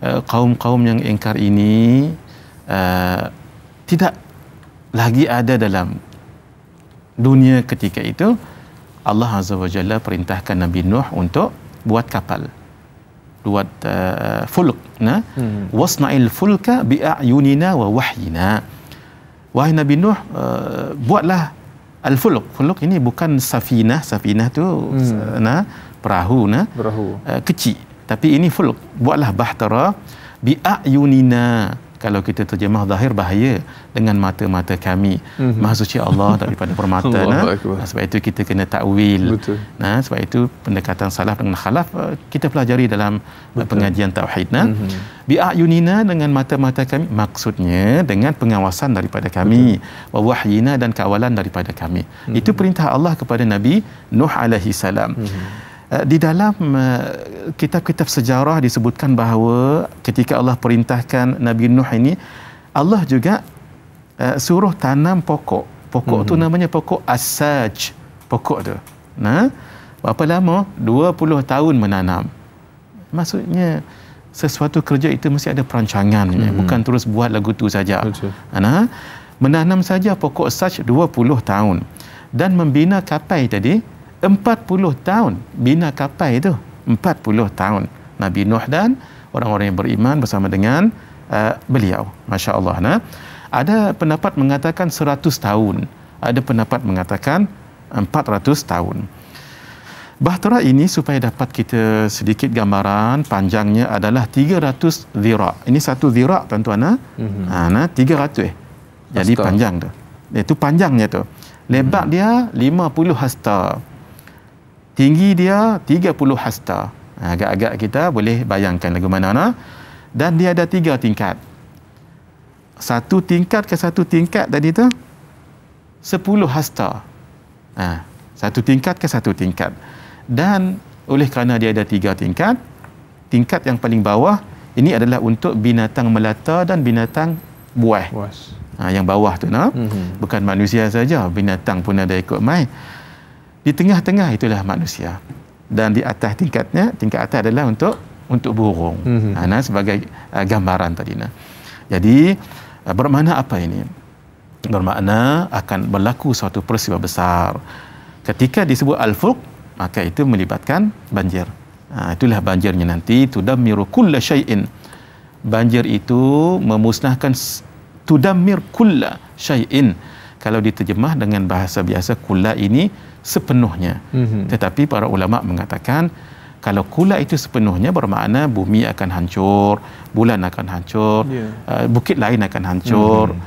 kaum-kaum yang ingkar ini tidak lagi ada dalam dunia ketika itu, Allah Azza wa Jalla perintahkan Nabi Nuh untuk buat kapal, buat fulk, wasna'il fulka bi'ayunina wa wahyina. Wahai Nabi Nuh, buatlah al-fulk. Fulk ini bukan safinah tu perahu kecil, tapi ini fulk. Buatlah bahtera bi'ayunina. Kalau kita terjemah zahir, bahaya, dengan mata-mata kami. Maha suci Allah daripada permata. Sebab itu kita kena takwil. Sebab itu pendekatan salaf dengan khalaf kita pelajari dalam pengajian tauhid. Bi'ayunina, dengan mata-mata kami, maksudnya dengan pengawasan daripada kami. Wa wahyina, dan kawalan daripada kami. Itu perintah Allah kepada Nabi Nuh alaihi salam. Di dalam kitab-kitab sejarah disebutkan bahawa ketika Allah perintahkan Nabi Nuh ini, Allah juga suruh tanam pokok. Pokok tu namanya pokok asaj. Pokok tu. Berapa lama? 20 tahun menanam. Maksudnya sesuatu kerja itu mesti ada perancangan. Bukan terus buat lagu tu saja. Menanam saja pokok asaj 20 tahun. Dan membina kapal tadi 40 tahun. Bina kapal itu 40 tahun. Nabi Nuh dan orang-orang yang beriman bersama dengan beliau. Masya Allah. Ada pendapat mengatakan 100 tahun. Ada pendapat mengatakan 400 tahun. Bahtera ini, supaya dapat kita sedikit gambaran, panjangnya adalah 300 zira'. Ini satu zira' tuan-tuan. 300. Jadi hasta. Panjang tu. Itu panjangnya tu. Lebar dia 50 hasta. Tinggi dia 30 hasta. Agak-agak kita boleh bayangkan lagu mana. Dan dia ada 3 tingkat. Satu tingkat ke satu tingkat tadi tu 10 hasta. Satu tingkat ke satu tingkat. Dan oleh kerana dia ada 3 tingkat, tingkat yang paling bawah ini adalah untuk binatang melata dan binatang buas. Yang bawah tu bukan manusia saja, binatang pun ada ikut mai. Di tengah-tengah itulah manusia. Dan di atas tingkatnya, tingkat atas adalah untuk burung. Sebagai gambaran tadi. Jadi bermakna apa ini? Bermakna akan berlaku suatu peristiwa besar. Ketika disebut al-fulk, maka itu melibatkan banjir. Itulah banjirnya nanti. Tudammiru kulla syai'in. Banjir itu memusnahkan, tudammir kulla syai'in. Kalau diterjemah dengan bahasa biasa, kulla ini sepenuhnya. Tetapi para ulama mengatakan kalau kula itu sepenuhnya bermakna bumi akan hancur, bulan akan hancur, bukit lain akan hancur,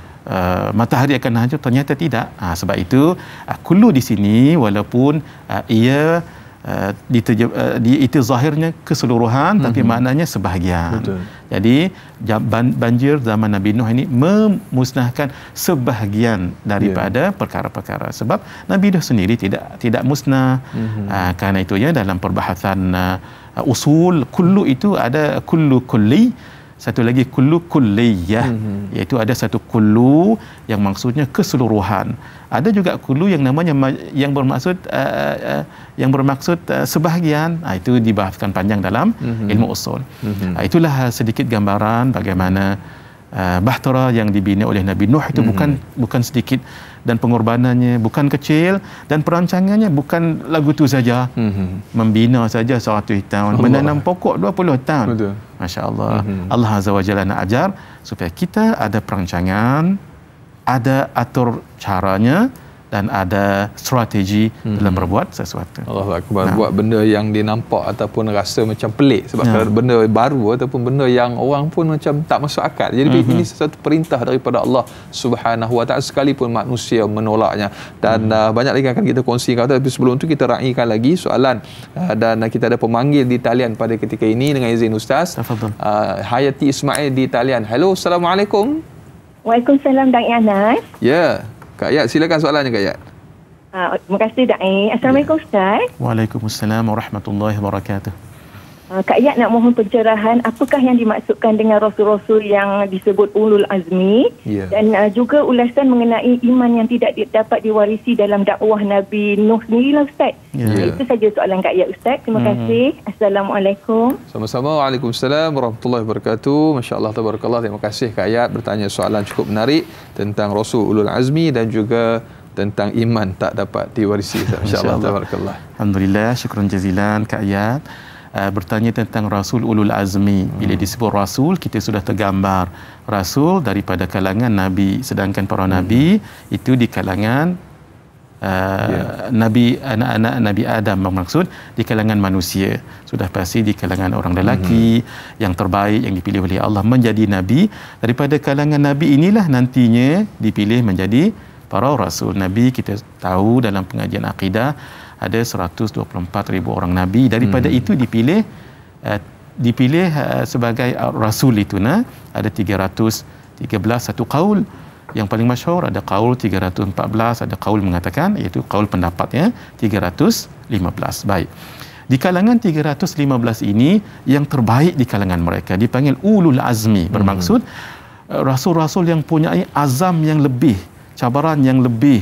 matahari akan hancur, ternyata tidak. Sebab itu kullu di sini walaupun ia itu zahirnya keseluruhan, tapi maknanya sebahagian. Betul. Jadi banjir zaman Nabi Nuh ini memusnahkan sebahagian daripada perkara-perkara. Sebab Nabi Nuh sendiri tidak musnah. Karena itu ya, dalam perbahasan usul, kullu itu ada kullu kulli, satu lagi kullu kulliyah, iaitu ada satu kullu yang maksudnya keseluruhan. Ada juga kullu yang namanya yang bermaksud sebahagian. Itu dibahaskan panjang dalam ilmu usul. Itulah sedikit gambaran bagaimana bahtera yang dibina oleh Nabi Nuh itu bukan sedikit, dan pengorbanannya bukan kecil, dan perancangannya bukan lagu tu saja. Membina saja 100 tahun, menanam pokok 20 tahun. Betul. Masya-Allah. Allah Azza wa Jalla nak ajar supaya kita ada perancangan, ada atur caranya, dan ada strategi dalam berbuat sesuatu. Allahu Akbar. Buat benda yang dinampak ataupun rasa macam pelik, sebab kalau benda baru ataupun benda yang orang pun macam tak masuk akal. Jadi ini sesuatu perintah daripada Allah Subhanahu wa taala, sekalipun manusia menolaknya. Dan banyak lagi akan kita kongsikan, tapi sebelum tu kita raikan lagi soalan, dan kita ada pemanggil di talian pada ketika ini dengan izin Ustaz. Hayati Ismail di talian. Hello, Assalamualaikum. Waalaikumsalam, Da'i Anas. Ya, Kak Ayat, silakan soalannya Kak Ayat. Terima kasih Da'i. Assalamualaikum Ustaz. Waalaikumsalam warahmatullahi wabarakatuh. Kak Ayat nak mohon pencerahan, apakah yang dimaksudkan dengan rasul-rasul yang disebut ulul azmi, dan juga ulasan mengenai iman yang tidak dapat diwarisi dalam dakwah Nabi Nuh sendirilah Ustaz. Itu saja soalan Kak Ayat Ustaz. Terima kasih. Assalamualaikum. Sama-sama. Waalaikumsalam warahmatullahi wabarakatuh. Masya-Allah, tabarakallah. Terima kasih Kak Ayat bertanya soalan cukup menarik tentang rasul ulul azmi dan juga tentang iman tak dapat diwarisi. Masya-Allah, tabarakallah. Alhamdulillah, syukran jazilan Kak Ayat. Bertanya tentang Rasul Ulul Azmi. Bila disebut Rasul, kita sudah tergambar Rasul daripada kalangan Nabi, sedangkan para Nabi itu di kalangan Nabi, anak-anak Nabi Adam, bermaksud di kalangan manusia. Sudah pasti di kalangan orang lelaki yang terbaik yang dipilih oleh Allah menjadi Nabi. Daripada kalangan Nabi inilah nantinya dipilih menjadi para Rasul. Nabi kita tahu dalam pengajian akidah ada 124,000 orang Nabi. Daripada itu dipilih sebagai Rasul itu ada 313 satu qaul. Yang paling masyhur ada qaul 314, ada qaul mengatakan, iaitu qaul pendapatnya 315. Baik. Di kalangan 315 ini yang terbaik di kalangan mereka dipanggil ulul azmi, bermaksud rasul-rasul yang punya azam yang lebih, cabaran yang lebih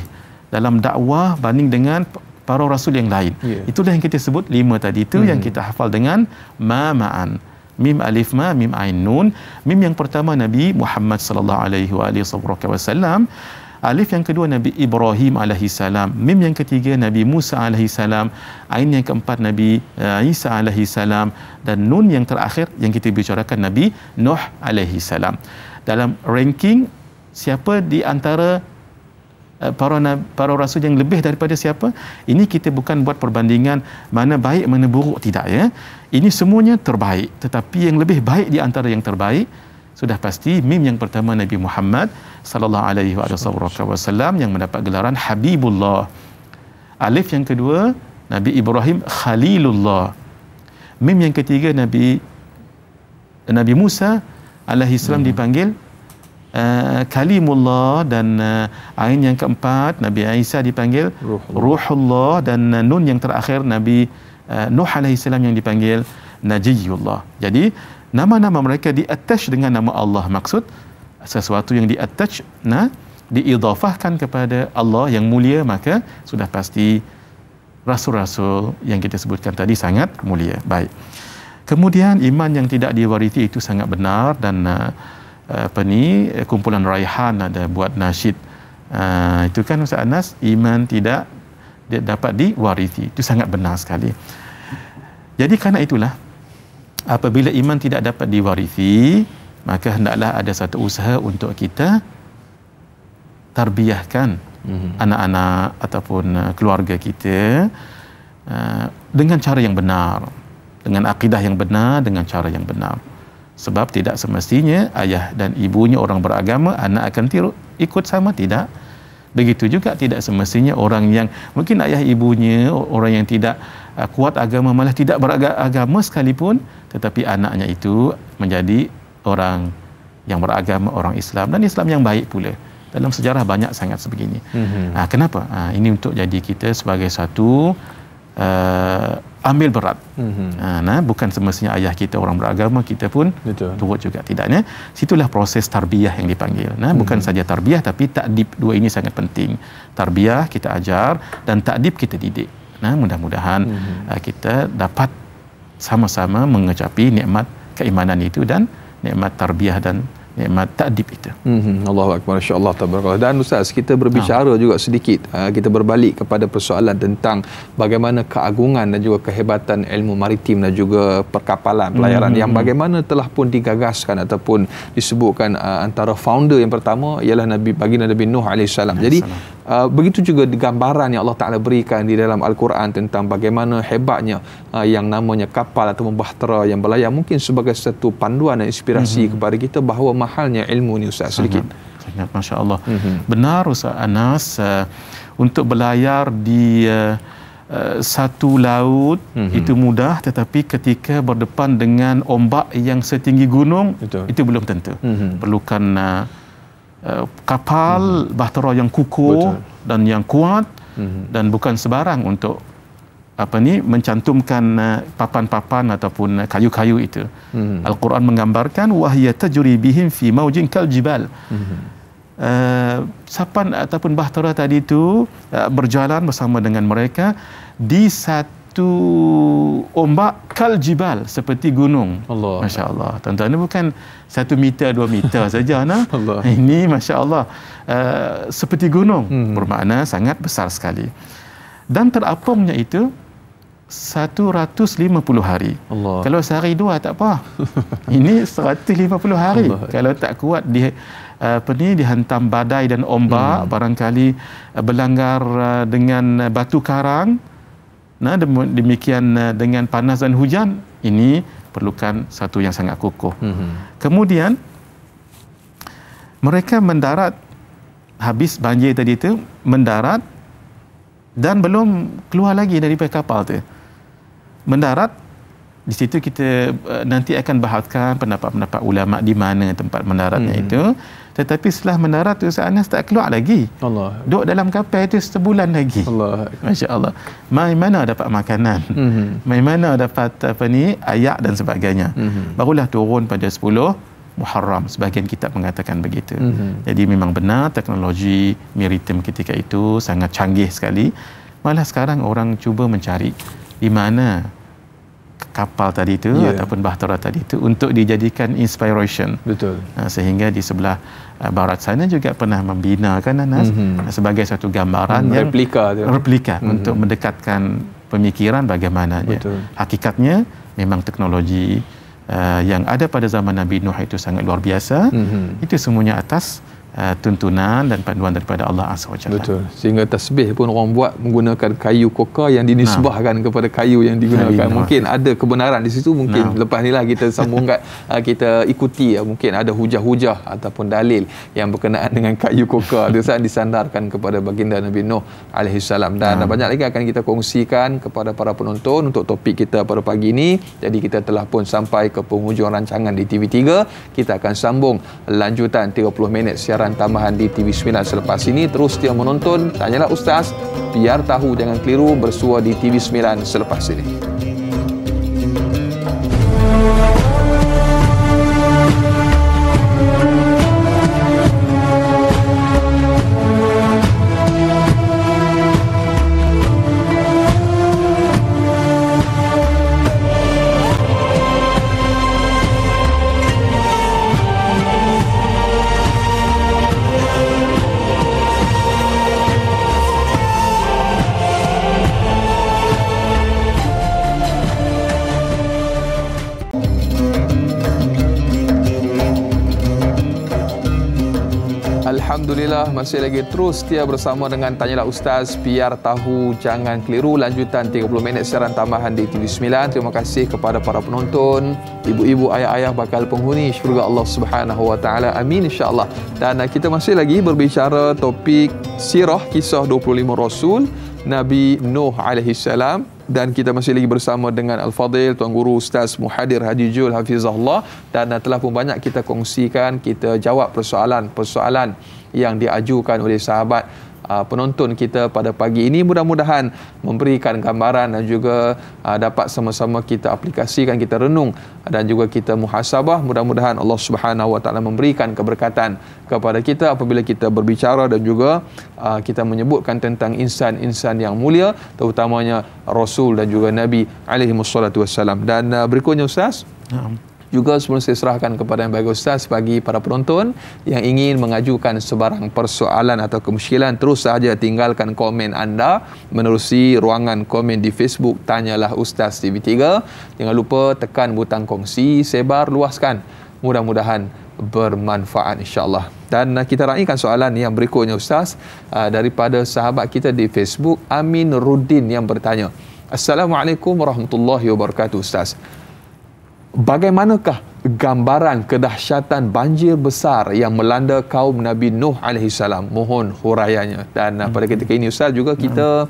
dalam dakwah banding dengan para rasul yang lain. Itulah yang kita sebut 5 tadi itu yang kita hafal dengan ma'an. Mim alif ma, mim ain nun. Mim yang pertama Nabi Muhammad sallallahu alaihi wasallam. Alif yang kedua Nabi Ibrahim alaihi salam. Mim yang ketiga Nabi Musa alaihi salam. Ain yang keempat Nabi Isa alaihi salam, dan nun yang terakhir yang kita bicarakan Nabi Nuh alaihi salam. Dalam ranking siapa di antara para rasul yang lebih daripada siapa, ini kita bukan buat perbandingan mana baik mana buruk, tidak ya. Ini semuanya terbaik, tetapi yang lebih baik di antara yang terbaik sudah pasti mim yang pertama Nabi Muhammad sallallahu alaihi wasallam yang mendapat gelaran Habibullah. Alif yang kedua Nabi Ibrahim Khalilullah. Mim yang ketiga Nabi Musa alaihi salam dipanggil Kalimullah, dan ain yang keempat Nabi Isa dipanggil Ruhullah, dan nun yang terakhir Nabi Nuh alaihi salam yang dipanggil Najiyullah. Jadi nama-nama mereka di-attach dengan nama Allah, maksud sesuatu yang di-attach diidhafahkan kepada Allah yang mulia, maka sudah pasti rasul-rasul yang kita sebutkan tadi sangat mulia. Baik. Kemudian iman yang tidak diwarisi itu sangat benar, dan kumpulan Raihan ada buat nasyid itu kan Ustaz Anas, iman tidak dapat diwarisi, itu sangat benar sekali. Jadi kerana itulah apabila iman tidak dapat diwarisi, maka hendaklah ada satu usaha untuk kita tarbiyahkan anak-anak ataupun keluarga kita dengan cara yang benar, dengan akidah yang benar, dengan cara yang benar. Sebab tidak semestinya ayah dan ibunya orang beragama, anak akan ikut sama, tidak. Begitu juga tidak semestinya orang yang mungkin ayah ibunya orang yang tidak kuat agama, malah tidak beragama sekalipun, tetapi anaknya itu menjadi orang yang beragama, orang Islam, dan Islam yang baik pula. Dalam sejarah banyak sangat sebegini. Kenapa? Ini untuk jadi kita sebagai satu ambil berat. Bukan semestinya ayah kita orang beragama, kita pun turut juga, tidaknya. Situlah proses tarbiyah yang dipanggil. Bukan saja tarbiyah, tapi ta'dib. Dua ini sangat penting. Tarbiyah kita ajar, dan ta'dib kita didik. Mudah-mudahan kita dapat sama-sama mengecapi nikmat keimanan itu dan nikmat tarbiyah dan nikmat ta'dib itu. Allahu akbar, masya-Allah, tabarakallah. Dan Ustaz, kita berbicara juga sedikit, kita berbalik kepada persoalan tentang bagaimana keagungan dan juga kehebatan ilmu maritim dan juga perkapalan pelayaran yang bagaimana telah pun digagaskan ataupun disebutkan antara founder yang pertama ialah baginda Nabi Nuh alaihissalam. Jadi begitu juga gambaran yang Allah Taala berikan di dalam Al-Quran tentang bagaimana hebatnya yang namanya kapal atau bahtera yang berlayar, mungkin sebagai satu panduan dan inspirasi kepada kita bahawa mahalnya ilmu ni, Ustaz, sedikit. Sangat, masya-Allah. Benar Ustaz Anas, untuk berlayar di satu laut itu mudah, tetapi ketika berdepan dengan ombak yang setinggi gunung, itu belum tentu. Perlukan kapal bahtera yang kukuh dan yang kuat, dan bukan sebarang untuk mencantumkan papan-papan ataupun kayu-kayu itu. Al-Quran menggambarkan wahya tajri bihim fi maujin kal jibal. Sapan ataupun bahtera tadi itu berjalan bersama dengan mereka di satu ombak kal jibal, seperti gunung. Masya-Allah. Tuan-tuan, ini bukan 1 meter 2 meter saja ini masya-Allah seperti gunung, bermakna sangat besar sekali. Dan terapungnya itu 150 hari. Kalau sehari dua tak apa. Ini 150 hari. Kalau tak kuat dihantam badai dan ombak, barangkali berlanggar dengan batu karang. Demikian dengan panas dan hujan, ini perlukan satu yang sangat kukuh. Kemudian mereka mendarat, habis banjir tadi itu, mendarat dan belum keluar lagi daripada kapal tu. Mendarat, di situ kita nanti akan bahaskan pendapat-pendapat ulama di mana tempat mendaratnya itu. Tetapi setelah mendarat tu, Anas tak keluar lagi. Duduk dalam kapal itu sebulan lagi. Masya-Allah. Mai mana dapat makanan? Mai mana dapat ayak dan sebagainya. Barulah turun pada 10 Muharram. Sebahagian kitab mengatakan begitu. Jadi memang benar teknologi maritim ketika itu sangat canggih sekali. Malah sekarang orang cuba mencari di mana kapal tadi itu ataupun bahtera tadi itu untuk dijadikan inspiration. Sehingga di sebelah barat sana juga pernah membina Anas sebagai satu gambaran yang replika untuk mendekatkan pemikiran bagaimana hakikatnya. Memang teknologi yang ada pada zaman Nabi Nuh itu sangat luar biasa. Itu semuanya atas tuntunan dan panduan daripada Allah Azza wa Jalla. Sehingga tasbih pun orang buat menggunakan kayu koka yang dinisbahkan kepada kayu yang digunakan. Mungkin ada kebenaran di situ. Mungkin lepas ni lah kita sambung kita ikuti mungkin ada hujah-hujah ataupun dalil yang berkenaan dengan kayu koka itu disandarkan kepada baginda Nabi Nuh alaihissalam. Dan banyak lagi akan kita kongsikan kepada para penonton untuk topik kita pada pagi ini. Jadi kita telah pun sampai ke penghujung rancangan di TV3. Kita akan sambung lanjutan 30 minit siaran tambahan di TV9 selepas ini. Terus setia menonton Tanyalah Ustaz, biar tahu jangan keliru, bersua di TV9 selepas ini. Alhamdulillah masih lagi terus setia bersama dengan Tanyalah Ustaz, biar tahu jangan keliru, lanjutan 30 minit siaran tambahan di TV9. Terima kasih kepada para penonton, ibu-ibu, ayah-ayah bakal penghuni syurga Allah Subhanahu wa taala. Amin insya-Allah. Dan kita masih lagi berbicara topik sirah, kisah 25 Rasul Nabi Nuh alaihi salam, dan kita masih lagi bersama dengan Al-Fadil Tuan Guru Ustaz Muhadir Hadi Jul Hafizahullah, dan telah pun banyak kita kongsikan, kita jawab persoalan-persoalan yang diajukan oleh sahabat penonton kita pada pagi ini. Mudah-mudahan memberikan gambaran dan juga dapat sama-sama kita aplikasikan, kita renung dan juga kita muhasabah. Mudah-mudahan Allah Subhanahu wa taala memberikan keberkatan kepada kita apabila kita berbicara dan juga kita menyebutkan tentang insan-insan yang mulia, terutamanya Rasul dan juga Nabi alaihi wassalatu wassalam. Dan berikutnya Ustaz, juga sebelum saya serahkan kepada yang bagi Ustaz, bagi para penonton yang ingin mengajukan sebarang persoalan atau kemusykilan, terus sahaja tinggalkan komen anda menerusi ruangan komen di Facebook Tanyalah Ustaz TV3. Jangan lupa tekan butang kongsi, sebar, luaskan. Mudah-mudahan bermanfaat insya-Allah. Dan kita raikan soalan yang berikutnya Ustaz, daripada sahabat kita di Facebook Amin Ruddin yang bertanya. Assalamualaikum warahmatullahi wabarakatuh Ustaz. Bagaimanakah gambaran kedahsyatan banjir besar yang melanda kaum Nabi Nuh alaihi salam? Mohon huraiannya. Dan pada ketika ini Ustaz juga kita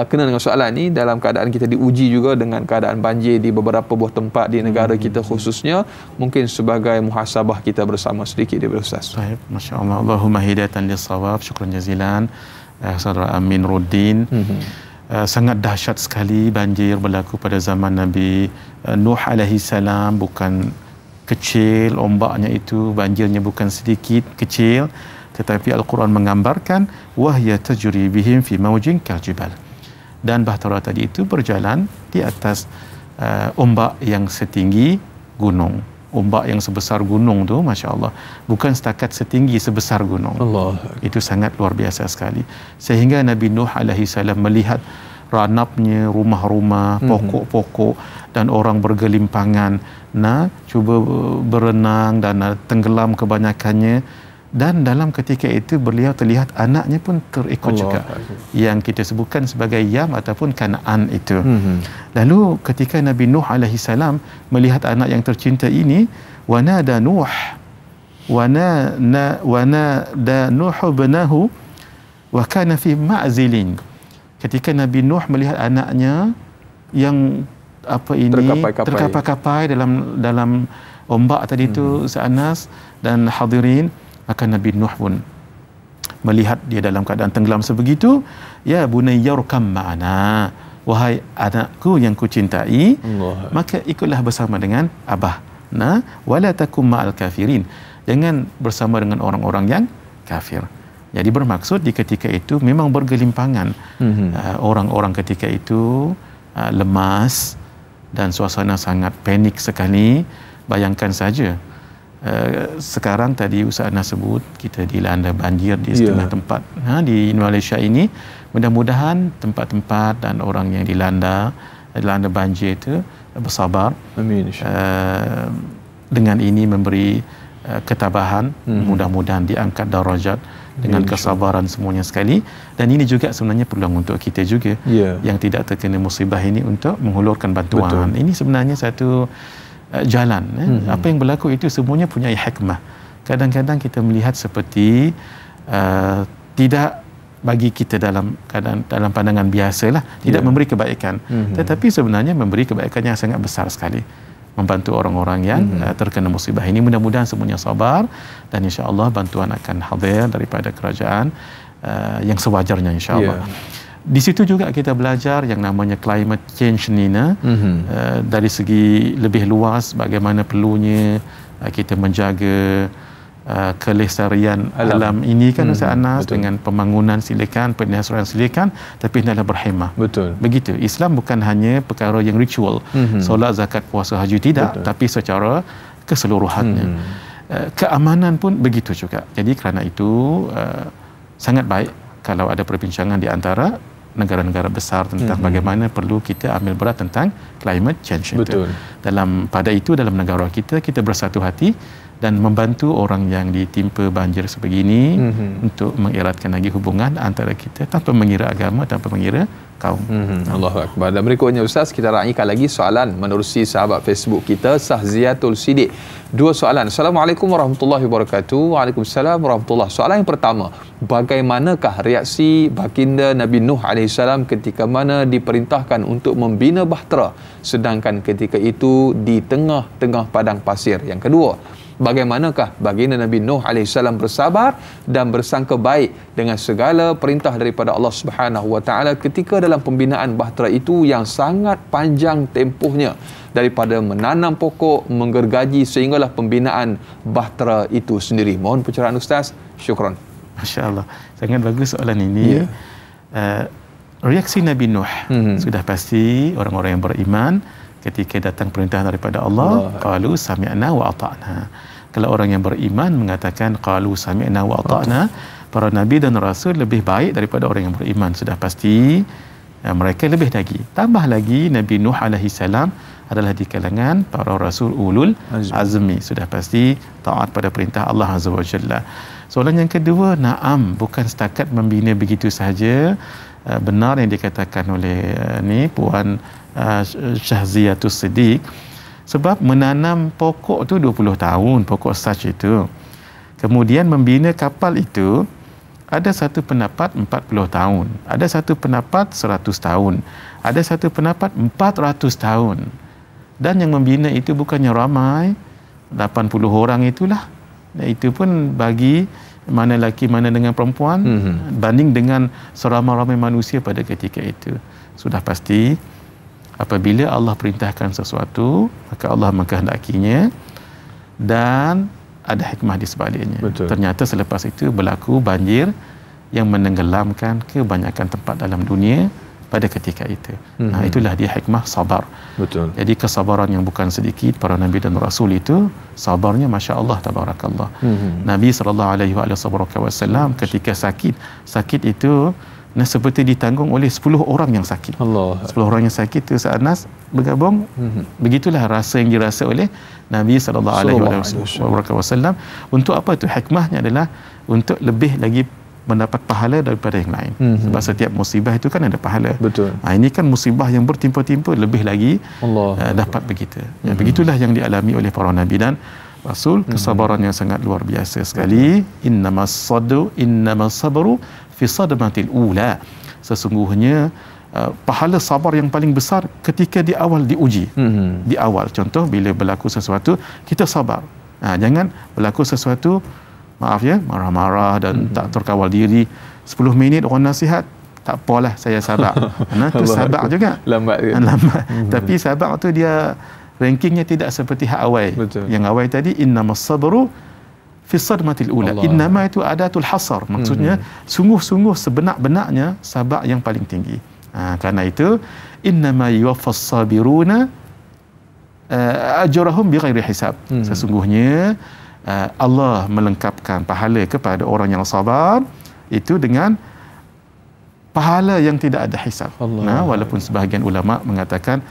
kena dengan soalan ini dalam keadaan kita diuji juga dengan keadaan banjir di beberapa buah tempat di negara kita khususnya. Mungkin sebagai muhasabah kita bersama sedikit daripada Ustaz. Baik, masya-Allah. Allahumma hidayatan lis-shawab. Syukran jazilan saudara Amin Ruddin. Sangat dahsyat sekali banjir berlaku pada zaman Nabi Nuh alaihi salam. Bukan kecil ombaknya itu, banjirnya bukan sedikit kecil, tetapi Al-Quran menggambarkan wahya tajri bihim fi mawjin kaljibal, dan bahtera tadi itu berjalan di atas ombak yang setinggi gunung. Ombak yang sebesar gunung tu, masya-Allah, bukan setakat setinggi sebesar gunung. Allah. Itu sangat luar biasa sekali. Sehingga Nabi Nuh alaihi salam melihat ranapnya rumah-rumah, pokok-pokok, dan orang bergelimpangan cuba berenang dan tenggelam kebanyakannya. Dan dalam ketika itu beliau terlihat anaknya pun terikut juga, yang kita sebutkan sebagai Yam ataupun Kanaan itu. Lalu ketika Nabi Nuh alaihi salam melihat anak yang tercinta ini, wanada Nuh ibnahu wa kana fi ma'zilin. Ketika Nabi Nuh melihat anaknya yang terkapai-kapai dalam ombak tadi itu, Anas dan hadirin, maka Nabi Nuh pun melihat dia dalam keadaan tenggelam sebegitu. Ya bunayyarkam ma'ana, wahai anakku yang kucintai, maka ikutlah bersama dengan abah. Wala takum ma'al kafirin, jangan bersama dengan orang-orang yang kafir. Jadi bermaksud di ketika itu memang bergelimpangan orang-orang ketika itu, lemas dan suasana sangat panik sekali. Bayangkan saja sekarang tadi Ustaz Anas sebut kita dilanda banjir di setengah tempat di Malaysia ini. Mudah-mudahan tempat-tempat dan orang yang dilanda banjir itu bersabar. Amin. Dengan ini memberi ketabahan, mudah-mudahan diangkat darajat dengan kesabaran semuanya sekali. Dan ini juga sebenarnya peluang untuk kita juga yang tidak terkena musibah ini untuk menghulurkan bantuan. Betul. Ini sebenarnya satu jalan. Apa yang berlaku itu semuanya punya hikmah. Kadang-kadang kita melihat seperti tidak bagi kita dalam pandangan biasalah, tidak memberi kebaikan, tetapi sebenarnya memberi kebaikan yang sangat besar sekali, membantu orang-orang yang terkena musibah ini. Mudah-mudahan semuanya sabar dan insya-Allah bantuan akan hadir daripada kerajaan yang sewajarnya insya-Allah. Di situ juga kita belajar yang namanya climate change ni, dari segi lebih luas bagaimana perlunya kita menjaga kelestarian alam ini kan Ustaz Anas, dengan pembangunan silakan, penyelesaian silakan, tapi hendaklah berhemah. Betul. Begitu. Islam bukan hanya perkara yang ritual, solat, zakat, puasa, haji, tidak, tapi secara keseluruhannya. Keamanan pun begitu juga. Jadi kerana itu sangat baik kalau ada perbincangan di antara negara-negara besar tentang bagaimana perlu kita ambil berat tentang climate change itu. Pada itu dalam negara kita bersatu hati dan membantu orang yang ditimpa banjir sebegini untuk mengeratkan lagi hubungan antara kita tanpa mengira agama, tanpa mengira kaum. Allahu Akbar. Dan berikutnya Ustaz, kita raikan lagi soalan menerusi sahabat Facebook kita Sahziatul Sidik. 2 soalan. Assalamualaikum warahmatullahi wabarakatuh. Waalaikumsalam warahmatullahi. Soalan yang pertama, bagaimanakah reaksi baginda Nabi Nuh AS ketika mana diperintahkan untuk membina bahtera sedangkan ketika itu di tengah-tengah padang pasir? Yang kedua, bagaimanakah baginda Nabi Nuh AS bersabar dan bersangka baik dengan segala perintah daripada Allah Subhanahu Wa Taala ketika dalam pembinaan bahtera itu yang sangat panjang tempohnya, daripada menanam pokok, menggergaji sehinggalah pembinaan bahtera itu sendiri. Mohon pencerahan Ustaz. Syukran. Masya-Allah. Sangat bagus soalan ini. Reaksi Nabi Nuh sudah pasti orang-orang yang beriman ketika datang perintah daripada Allah, qalu sami'na wa ata'na. Kalau orang yang beriman mengatakan qalu sami'na wa ata'na, para nabi dan rasul lebih baik daripada orang yang beriman. Sudah pasti mereka lebih lagi. Tambah lagi Nabi Nuh alaihi salam adalah di kalangan para rasul ulul azmi. Sudah pasti taat pada perintah Allah Azza wa Jalla. Soalan yang kedua, na'am, bukan setakat membina begitu sahaja. Benar yang dikatakan oleh Puan Sahziatul Sidik, sebab menanam pokok tu 20 tahun, pokok saj itu. Kemudian membina kapal itu, ada satu pendapat 40 tahun, ada satu pendapat 100 tahun, ada satu pendapat 400 tahun. Dan yang membina itu bukannya ramai, 80 orang itulah. Dan itu pun bagi mana lelaki mana dengan perempuan, banding dengan seramai-ramai manusia pada ketika itu. Sudah pasti apabila Allah perintahkan sesuatu, maka Allah mengkehendakinya dan ada hikmah di sebaliknya. Betul. Ternyata selepas itu berlaku banjir yang menenggelamkan kebanyakan tempat dalam dunia pada ketika itu. Nah, itulah dia hikmah sabar. Betul. Jadi kesabaran yang bukan sedikit para nabi dan rasul itu, sabarnya masya-Allah tabarakallah. Nabi SAW ketika sakit itu seperti ditanggung oleh 10 orang yang sakit. 10 orang yang sakit itu Anas bergabung. Begitulah rasa yang dirasa oleh Nabi SAW. Untuk apa itu? Hikmahnya adalah untuk lebih lagi mendapat pahala daripada yang lain. Sebab setiap musibah itu kan ada pahala. Betul. Ini kan musibah yang bertimpa-timpa, lebih lagi dapat begitu. Begitulah yang dialami oleh para nabi dan rasul, kesabaran yang sangat luar biasa sekali. Innamas sabru fi sadmatil ula. Sesungguhnya pahala sabar yang paling besar ketika di awal diuji. Di awal, contoh bila berlaku sesuatu kita sabar. Jangan berlaku sesuatu marah-marah dan tak terkawal diri. 10 minit orang nasihat, tak apalah saya sabar. Itu sabar juga. Lambat. Tapi sabar tu dia rankingnya tidak seperti hak awal. Betul. Yang awal tadi innamas sabru fi sadmatil ula. Innama itu adatul hasar. Maksudnya sungguh-sungguh sebenar-benarnya sabar yang paling tinggi. Karena itu innama yuwaffas sabiruna ajrahum bighairi hisab. Sesungguhnya Allah melengkapkan pahala kepada orang yang sabar itu dengan pahala yang tidak ada hisab. Walaupun sebahagian ulama mengatakan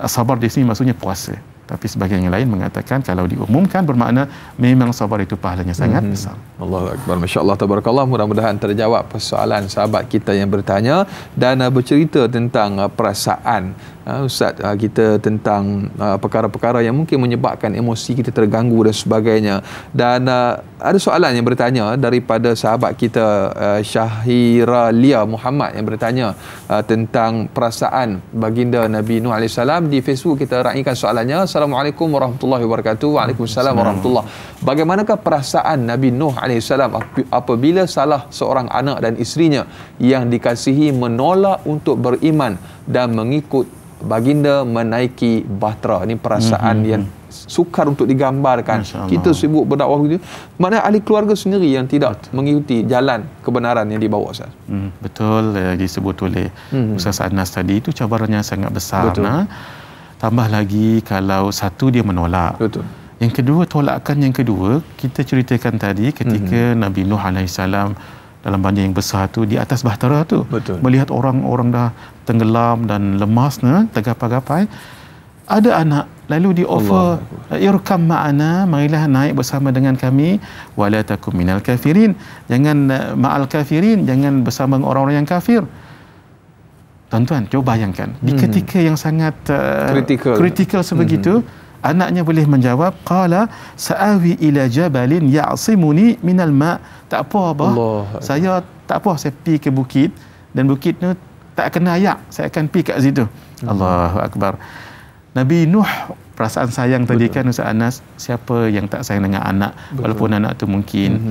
sabar di sini maksudnya puasa, tapi sebahagian yang lain mengatakan kalau diumumkan bermakna memang sabar itu pahalanya sangat besar. Allahu Akbar. Masya-Allah tabarakallah. Mudah-mudahan terjawab persoalan sahabat kita yang bertanya dan bercerita tentang perasaan Ustaz kita tentang perkara-perkara yang mungkin menyebabkan emosi kita terganggu dan sebagainya. Dan ada soalan yang bertanya daripada sahabat kita Syahira Lia Muhammad yang bertanya tentang perasaan baginda Nabi Nuh AS. Di Facebook kita raikan soalannya. Assalamualaikum warahmatullahi wabarakatuh. Waalaikumsalam warahmatullahi. Bagaimanakah perasaan Nabi Nuh AS apabila salah seorang anak dan isterinya yang dikasihi menolak untuk beriman dan mengikut baginda menaiki bahtera? Ini perasaan yang sukar untuk digambarkan. Kita sibuk berdakwah begitu, maknanya ahli keluarga sendiri yang tidak mengikuti jalan kebenaran yang dibawa Ustaz. Betul, disebut oleh Ustaz Anas tadi, itu cabarannya sangat besar. Tambah lagi kalau satu dia menolak. Betul. Yang kedua, tolakan yang kedua kita ceritakan tadi ketika Nabi Nuh AS dalam banjir yang besar tu di atas bahtera tu. Betul. Melihat orang-orang dah tenggelam dan lemas, tergapai-gapai. Ada anak lalu di offer irkam ma'ana, marilah naik bersama dengan kami, wala takum minal kafirin, jangan ma'al kafirin, jangan bersama orang-orang yang kafir. Tuan-tuan, cuba bayangkan di ketika yang sangat kritikal sebegitu, anaknya boleh menjawab, qala sa'awi ila jabalin ya'simuni minal ma'. Tak apa abah, saya tak apa, saya pergi ke bukit dan bukit tu tak kena ayak, saya akan pergi kat situ. Allahu akbar. Nabi Nuh, perasaan sayang tadi kan Ustaz Anas, siapa yang tak sayang dengan anak? Walaupun anak tu mungkin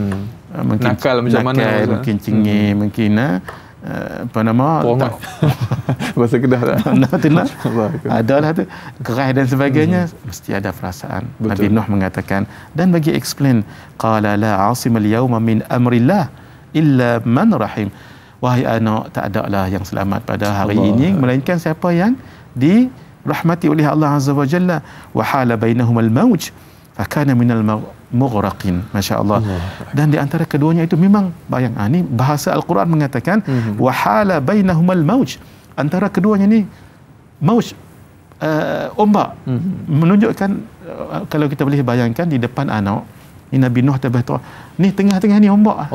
nakal macam mana, mungkin cengeng, mungkin apa nama bahasa Kedah adalah tu keras dan sebagainya, mesti ada perasaan. Nabi Nuh mengatakan dan bagi explain, qala la asimal yawma min amrillah illa man rahim. Wahai anak, tak ada lah yang selamat pada hari ini melainkan siapa yang dirahmati oleh Allah Azza wa Jalla. Wa hala bainahumal mawj fakana minal mughraqin. Masya-Allah. Dan di antara keduanya itu memang ni bahasa Al-Quran mengatakan wa hala bainahumal mawj, antara keduanya ni mawj, ombak, menunjukkan kalau kita boleh bayangkan di depan anak ni Nabi Nuh terbetul ni tengah-tengah ni ombak,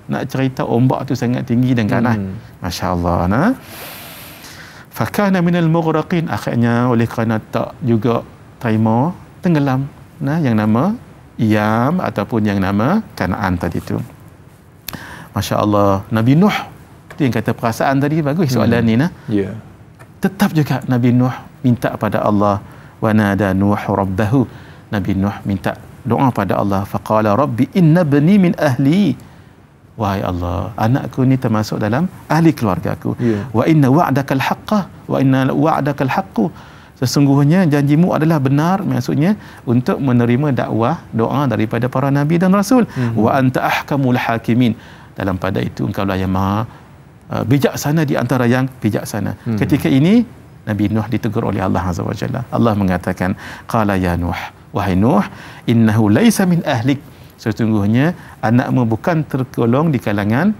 nak cerita ombak tu sangat tinggi dan ganas. Masya-Allah. Fakana minal mughraqin, akhirnya oleh kerana tak juga terima, tenggelam yang nama Iyam ataupun yang nama Kanaan tadi tu. Masya-Allah. Nabi Nuh tu yang kata perasaan tadi, bagus soalan ni tetap juga Nabi Nuh minta pada Allah, wa nada Nuh rabbahu, Nabi Nuh minta doa pada Allah, faqala rabbi inna bani min ahli, wahai Allah, anakku ni termasuk dalam ahli keluargaku. Wa inna wa'dakal haqqah wa inna wa'dakal haqqu, sesungguhnya janjimu adalah benar, maksudnya untuk menerima dakwah doa daripada para nabi dan rasul. Wa anta ahkamul hakimin, dalam pada itu engkau lah yang maha bijaksana di antara yang bijaksana. Ketika ini Nabi Nuh ditegur oleh Allah Azza wa Jalla. Allah mengatakan, qala ya Nuh, wahai Nuh, innahu laisa min ahlik, sesungguhnya anakmu bukan tergolong di kalangan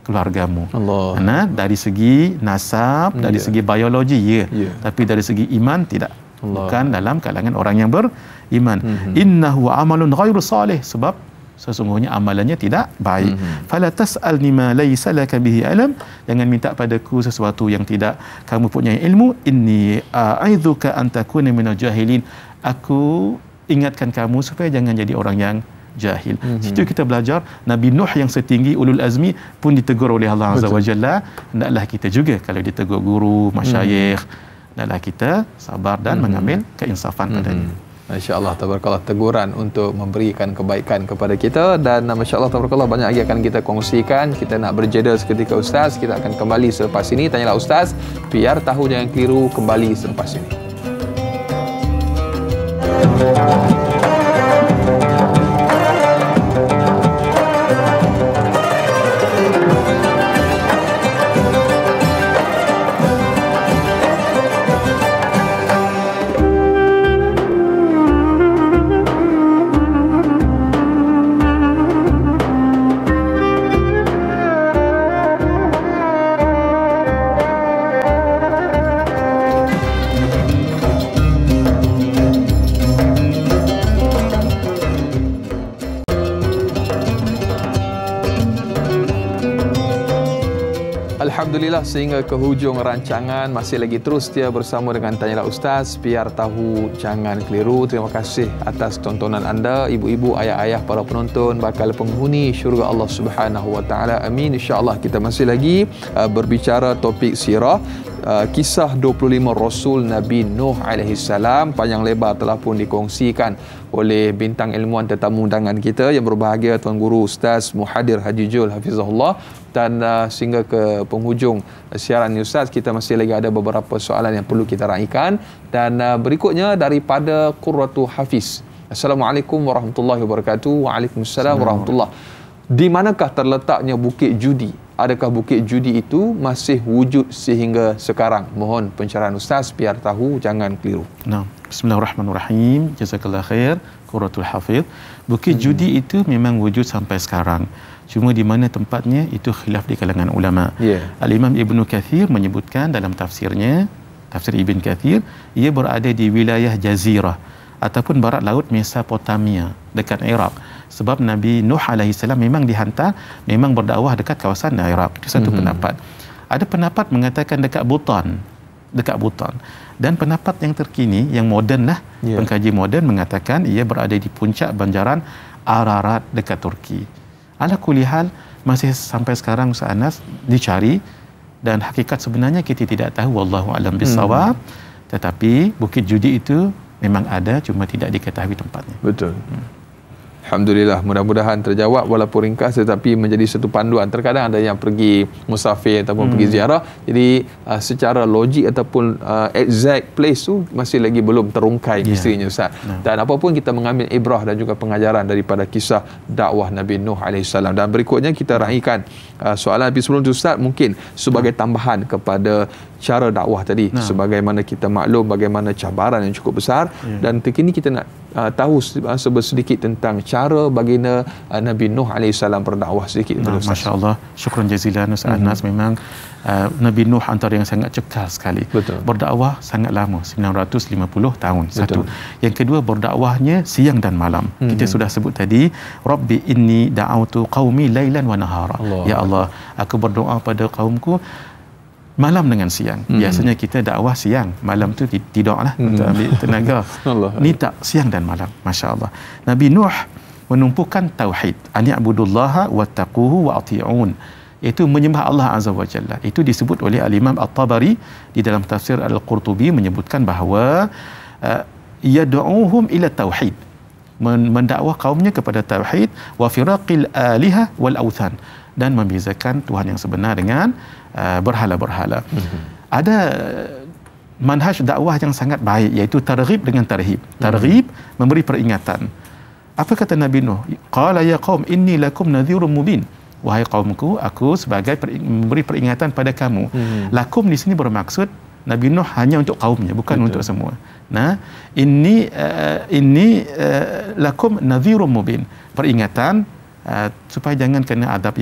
keluargamu. Karena dari segi nasab, dari segi biologi tapi dari segi iman tidak. Bukan dalam kalangan orang yang beriman. Innahu amalun ghairu salih, sebab sesungguhnya amalannya tidak baik. Fala tas'alni ma laysa laka bihi ilm, jangan minta padaku sesuatu yang tidak kamu punya ilmu. Inni a'idzuka an takuna minal jahilin, aku ingatkan kamu supaya jangan jadi orang yang jahil. Situ kita belajar Nabi Nuh yang setinggi ulul azmi pun ditegur oleh Allah Azza wa Jalla. Hendaklah kita juga kalau ditegur guru, masyayikh, hendaklah kita sabar dan mengambil keinsafan padanya. Masya-Allah, tabarakallah, teguran untuk memberikan kebaikan kepada kita. Dan masya-Allah, tabarakallah, banyak lagi akan kita kongsikan. Kita nak berjeda seketika Ustaz, kita akan kembali selepas ini. Tanyalah Ustaz, biar tahu jangan keliru, kembali selepas ini. Alhamdulillah, sehingga ke hujung rancangan masih lagi terus setia bersama dengan Tanyalah Ustaz, biar tahu jangan keliru. Terima kasih atas tontonan anda, ibu-ibu, ayah-ayah, para penonton, bakal penghuni syurga Allah Subhanahu wa taala. Amin. Insya-Allah kita masih lagi berbicara topik sirah, kisah 25 Rasul Nabi Nuh alaihi salam. Panjang lebar telah pun dikongsikan oleh bintang ilmuwan tetamu undangan kita yang berbahagia Tuan Guru Ustaz Muhadir Haji Jul Hafizahullah. Dan sehingga ke penghujung siaran ni Ustaz, kita masih lagi ada beberapa soalan yang perlu kita raikan. Dan berikutnya daripada Qurratu Hafiz. Assalamualaikum warahmatullahi wabarakatuh. Waalaikumsalam warahmatullahi. Di manakah terletaknya Bukit Judi? Adakah Bukit Judi itu masih wujud sehingga sekarang? Mohon pencerahan Ustaz, biar tahu jangan keliru. Bismillahirrahmanirrahim. Jazakallah khair Qurratul Hafiz. Bukit Judi itu memang wujud sampai sekarang. Cuma di mana tempatnya itu khilaf di kalangan ulama. Al-Imam Ibnu Kathir menyebutkan dalam tafsirnya tafsir Ibn Kathir, ia berada di wilayah Jazirah ataupun barat laut Mesopotamia dekat Iraq. Sebab Nabi Nuh alaihi salam memang dihantar, memang berdakwah dekat kawasan Iraq. Itu satu pendapat. Ada pendapat mengatakan dekat Butan. Dan pendapat yang terkini, yang moden lah, pengkaji moden mengatakan ia berada di puncak banjaran Ararat dekat Turki. Ala kulli hal, masih sampai sekarang Ustaz Anas dicari, dan hakikat sebenarnya kita tidak tahu, wallahu alam bisawab. Tetapi Bukit Judi itu memang ada, cuma tidak diketahui tempatnya. Betul. Alhamdulillah, mudah-mudahan terjawab walaupun ringkas, tetapi menjadi satu panduan. Terkadang ada yang pergi musafir ataupun pergi ziarah, jadi secara logik ataupun exact place tu masih lagi belum terungkai mestinya Ustaz. Dan apapun kita mengambil ibrah dan juga pengajaran daripada kisah dakwah Nabi Nuh AS. Dan berikutnya kita raikan soalan Nabi sebelum tu Ustaz, mungkin sebagai tambahan kepada cara dakwah tadi, sebagaimana kita maklum bagaimana cabaran yang cukup besar, dan terkini kita nak tahu sedikit tentang cara baginda Nabi Nuh AS berdakwah sedikit. Masya-Allah, syukran jazilan Ustaz Anas. Memang Nabi Nuh antara yang sangat cekal sekali. Betul. Berdakwah sangat lama, 950 tahun. Betul. Satu. Yang kedua, berdakwahnya siang dan malam. Kita sudah sebut tadi, Rabbi inni da'autu qaumi lailan wa nahara. Ya Allah, aku berdoa pada kaumku malam dengan siang. Biasanya kita dakwah siang, malam tu tidaklah untuk ambil tenaga. Ni tak, siang dan malam. Masya-Allah. Nabi Nuh menumpukan tauhid, ani'budullaha wattaquhu wa ati'un. Itu menyembah Allah Azza wa Jalla. Itu disebut oleh Al-Imam At-Tabari di dalam tafsir Al-Qurtubi, menyebutkan bahawa yad'uhum ila tauhid, mendakwah kaumnya kepada tauhid, wa firaqil alihah wal authan, dan membezakan Tuhan yang sebenar dengan berhala-berhala. Ada manhaj dakwah yang sangat baik, iaitu targhib dengan tarhib. Targhib, memberi peringatan. Apa kata Nabi Nuh? Qala ya qaum inni lakum nadhirun mubin. Wahai kaumku, aku sebagai memberi peringatan pada kamu. Lakum di sini bermaksud Nabi Nuh hanya untuk kaumnya, bukan untuk semua. Nah, ini lakum nadhirun mubin, peringatan supaya jangan kena adab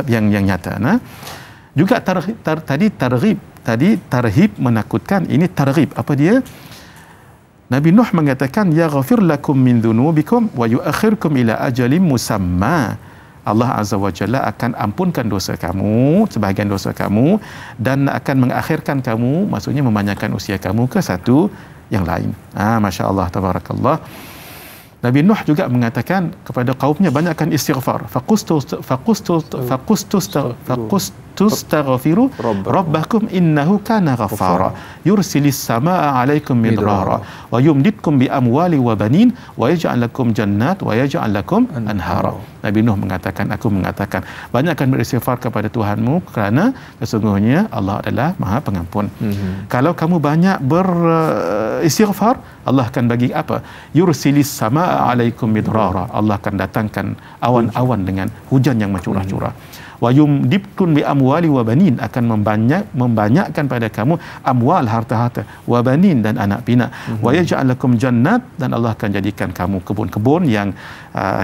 yang nyata. Nah, juga tadi tarhib menakutkan, ini targhib. Apa dia? Nabi Nuh mengatakan, ya ghafir lakum min dhunubikum wa yuakhirkum ila ajalin musamma. Allah Azza wa Jalla akan ampunkan dosa kamu, sebahagian dosa kamu, dan akan mengakhirkan kamu, maksudnya memanjangkan usia kamu ke satu yang lain. Masya-Allah, tabarakallah. Nabi Nuh juga mengatakan kepada kaumnya, banyakkan istighfar. Faqustaghfiru rabbakum innahu kana ghaffara yursilis samaa 'alaikum midrara wa yumditkum bi amwali wa banin wa yaj'al lakum jannat wa yaj'al lakum anhara. Nabi Nuh mengatakan, aku mengatakan, banyakkan beristighfar kepada Tuhanmu kerana sesungguhnya Allah adalah Maha Pengampun. Kalau kamu banyak beristighfar, Allah akan bagi apa? Yursilis samaa 'alaikum midrara. Allah akan datangkan awan-awan dengan hujan yang mencurah-curah. Wa yumditkum bi amwali wa banin, akan membanyakkan pada kamu amwal, harta-harta, wa banin, dan anak pinak. Wa yaj'al lakum jannat, dan Allah akan jadikan kamu kebun-kebun yang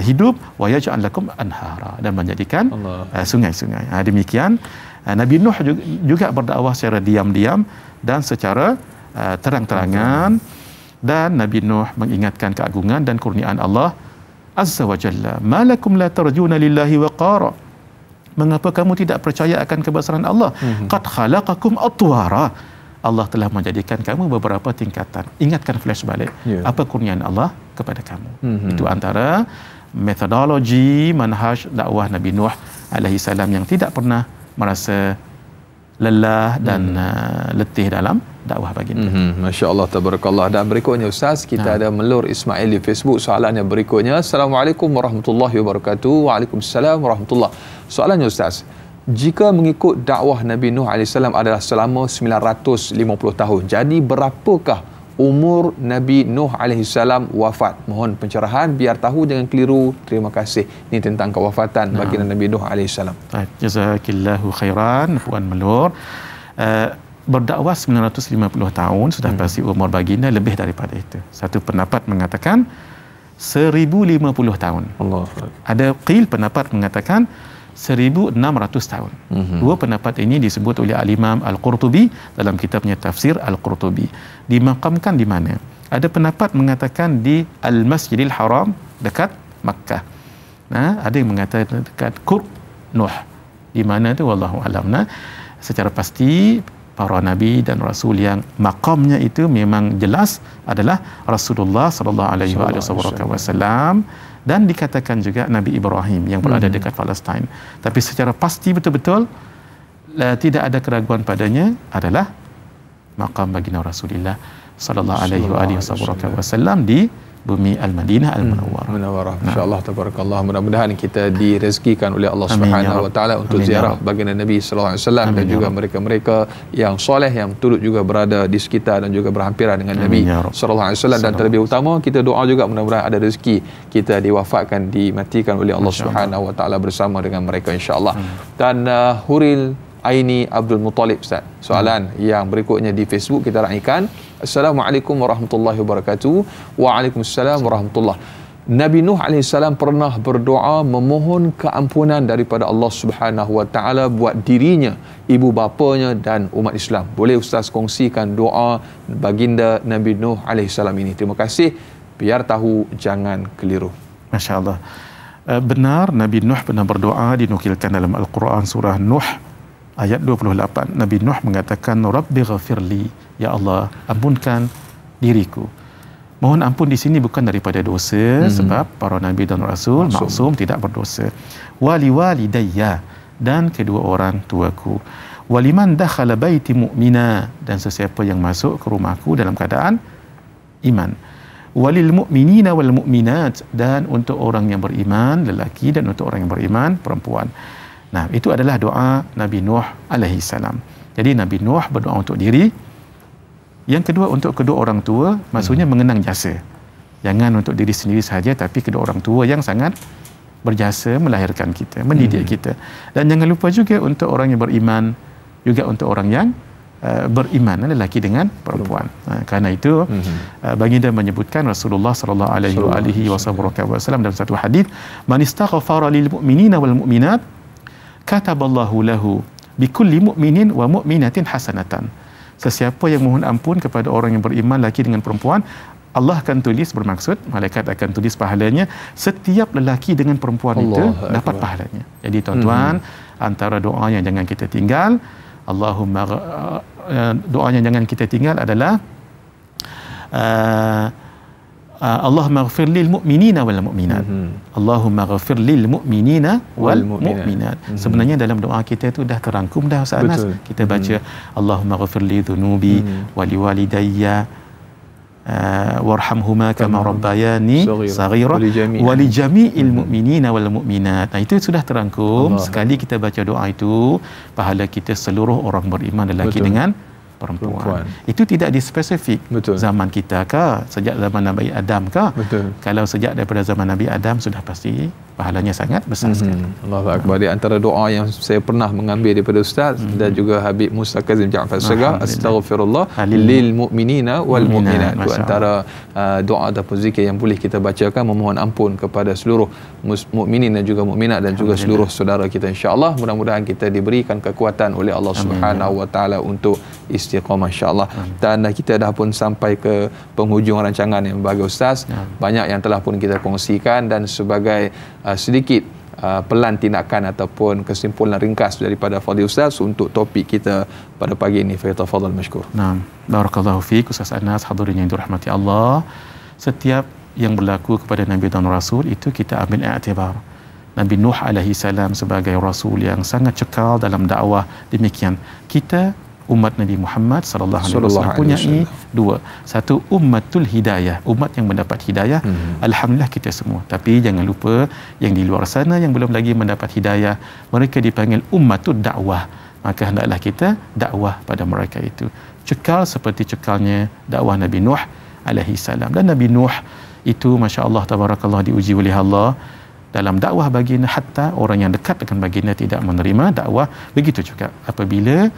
hidup. Wa yaj'al lakum anhara, dan menjadikan sungai-sungai. Demikian Nabi Nuh juga berdakwah secara diam-diam dan secara terang-terangan. Dan Nabi Nuh mengingatkan keagungan dan kurniaan Allah Azza wa Jalla. Malakum la tarjuna lillahi waqara. Mengapa kamu tidak percaya akan kebesaran Allah? Qad khalaqakum atwara. Allah telah menjadikan kamu beberapa tingkatan. Ingatkan, flash balik apa kurniaan Allah kepada kamu. Itu antara metodologi manhaj dakwah Nabi Nuh alaihi salam yang tidak pernah merasa lelah dan letih dalam dakwah baginda. Masya-Allah, tabarakallah. Dan berikutnya Ustaz, kita ada Melur Ismail di Facebook. Soalannya berikutnya, Assalamualaikum warahmatullahi wabarakatuh. Waalaikumsalam warahmatullahi. Soalannya Ustaz, jika mengikut dakwah Nabi Nuh AS adalah selama 950 tahun, jadi berapakah umur Nabi Nuh AS wafat? Mohon pencerahan biar tahu, jangan keliru. Terima kasih. Ini tentang kewafatan baginda Nabi Nuh AS. Jazakillahu khairan Puan Melur. Berdakwah 950 tahun, sudah pasti umur baginda lebih daripada itu. Satu pendapat mengatakan 1050 tahun. Ada qil pendapat mengatakan 1600 tahun. Dua pendapat ini disebut oleh Al-Imam Al-Qurtubi dalam kitabnya Tafsir Al-Qurtubi. Dimakamkan di mana? Ada pendapat mengatakan di Al-Masjidil Haram dekat Makkah. Nah, ada yang mengatakan dekat Qur Nuh. Di mana tu wallahu alam. Nah, secara pasti para nabi dan rasul yang makamnya itu memang jelas adalah Rasulullah sallallahu alaihi wasallam, dan dikatakan juga Nabi Ibrahim yang berada dekat Palestin. Tapi secara pasti betul-betul tidak ada keraguan padanya adalah makam baginda Rasulullah sallallahu alaihi wasallam di bumi Al-Madinah Al-Munawwarah. Masya-Allah, tabarakallah. Mudah-mudahan kita direzekikan oleh Allah Subhanahu wa taala untuk ziarah baginda Nabi sallallahu alaihi wasallam dan juga mereka-mereka yang soleh yang turut juga berada di sekitar dan juga berhampiran dengan Nabi sallallahu alaihi wasallam. Dan terlebih utama kita doa juga mudah-mudahan ada rezeki kita diwafatkan, dimatikan oleh Allah Subhanahu wa taala bersama dengan mereka insya-Allah. Dan Huril Aini Abdul Muttalib, Ustaz. Soalan yang berikutnya di Facebook kita raikan. Assalamualaikum warahmatullahi wabarakatuh. Waalaikumsalam warahmatullahi. Nabi Nuh AS pernah berdoa memohon keampunan daripada Allah Subhanahu wa taala buat dirinya, ibu bapanya dan umat Islam. Boleh Ustaz kongsikan doa baginda Nabi Nuh AS ini? Terima kasih. Biar tahu jangan keliru. Masya-Allah. Benar, Nabi Nuh pernah berdoa, dinukilkan dalam Al-Quran surah Nuh ayat 28. Nabi Nuh mengatakan, Rabbi ghafirli, ya Allah ampunkan diriku. Mohon ampun di sini bukan daripada dosa, sebab para nabi dan rasul maksum tidak berdosa. Wali walidayya, dan kedua orang tuaku. Waliman dakhala baiti mu'mina, dan sesiapa yang masuk ke rumahku dalam keadaan iman. Walil mu'minina wal mu'minat, dan untuk orang yang beriman lelaki dan untuk orang yang beriman perempuan. Nah, itu adalah doa Nabi Nuh alaihi salam. Jadi Nabi Nuh berdoa untuk diri. Yang kedua untuk kedua orang tua, maksudnya mengenang jasa. Jangan untuk diri sendiri sahaja, tapi kedua orang tua yang sangat berjasa melahirkan kita, mendidik kita. Dan jangan lupa juga untuk orang yang beriman, juga untuk orang yang beriman lelaki dengan perempuan. Karena itu baginda menyebutkan Rasulullah sallallahu alaihi wasallam dalam satu hadis, man istaghfara lil mu'minina wal mu'minat kataballahu lahu bikulli mu'minin wa mu'minatin hasanatan. Sesiapa yang mohon ampun kepada orang yang beriman lelaki dengan perempuan, Allah akan tulis, bermaksud malaikat akan tulis pahalanya, setiap lelaki dengan perempuan itu dapat pahalanya. Jadi tuan-tuan, antara doa yang jangan kita tinggal, Allahumma doa yang jangan kita tinggal adalah Allahumma ghafir lil mu'minina wal mu'minat. Allahumma ghafir lil mu'minina wal mu'minat. Sebenarnya dalam doa kita itu dah terangkum dah Ustaz Anas. Kita baca Allahumma ghafir li dhunubi wa li walidayya warhamhuma kama rabbayani saghira wa li jami'il mu'minina wal mu'minat. Nah, itu sudah terangkum. Sekali kita baca doa itu, pahala kita seluruh orang beriman lelaki dengan perempuan. Itu tidak dispesifik zaman kita ke, sejak zaman Nabi Adam ke. Kalau sejak daripada zaman Nabi Adam sudah pasti pahalanya sangat besar sekali. Allahu akbar. Di antara doa yang saya pernah mengambil daripada Ustaz dan juga Habib Musa Kazim Jaafar Segar, astaghfirullah lil mu'minina wal mu'minat. Itu antara doa ataupun zikir yang boleh kita bacakan, memohon ampun kepada seluruh mukminin dan juga mukminat dan juga seluruh saudara kita insya-Allah. Mudah-mudahan kita diberikan kekuatan oleh Allah Subhanahu wa taala untuk istiqamah insya-Allah. Dan kita dah pun sampai ke penghujung rancangan yang bagi Ustaz. Banyak yang telah pun kita kongsikan, dan sebagai sedikit pelan tindakan ataupun kesimpulan ringkas daripada Fadil Ustaz untuk topik kita pada pagi ini. Falyatafadhal mashkur. Naam. Barakallahu fiik Ustaz Anas, hadirin yang dirahmati Allah. Setiap yang berlaku kepada Nabi dan Rasul itu kita ambil i'tibar. Nabi Nuh alaihi salam sebagai rasul yang sangat cekal dalam dakwah, demikian kita umat Nabi Muhammad sallallahu alaihi wasallam punya dua. Satu, ummatul hidayah, umat yang mendapat hidayah. Alhamdulillah kita semua. Tapi jangan lupa yang di luar sana yang belum lagi mendapat hidayah, mereka dipanggil ummatud dakwah. Maka hendaklah kita dakwah pada mereka itu. Cekal seperti cekalnya dakwah Nabi Nuh alaihi salam. Dan Nabi Nuh itu masya-Allah tabarakallah diuji oleh Allah dalam dakwah baginda, hatta orang yang dekat dengan baginda tidak menerima dakwah. Begitu juga apabila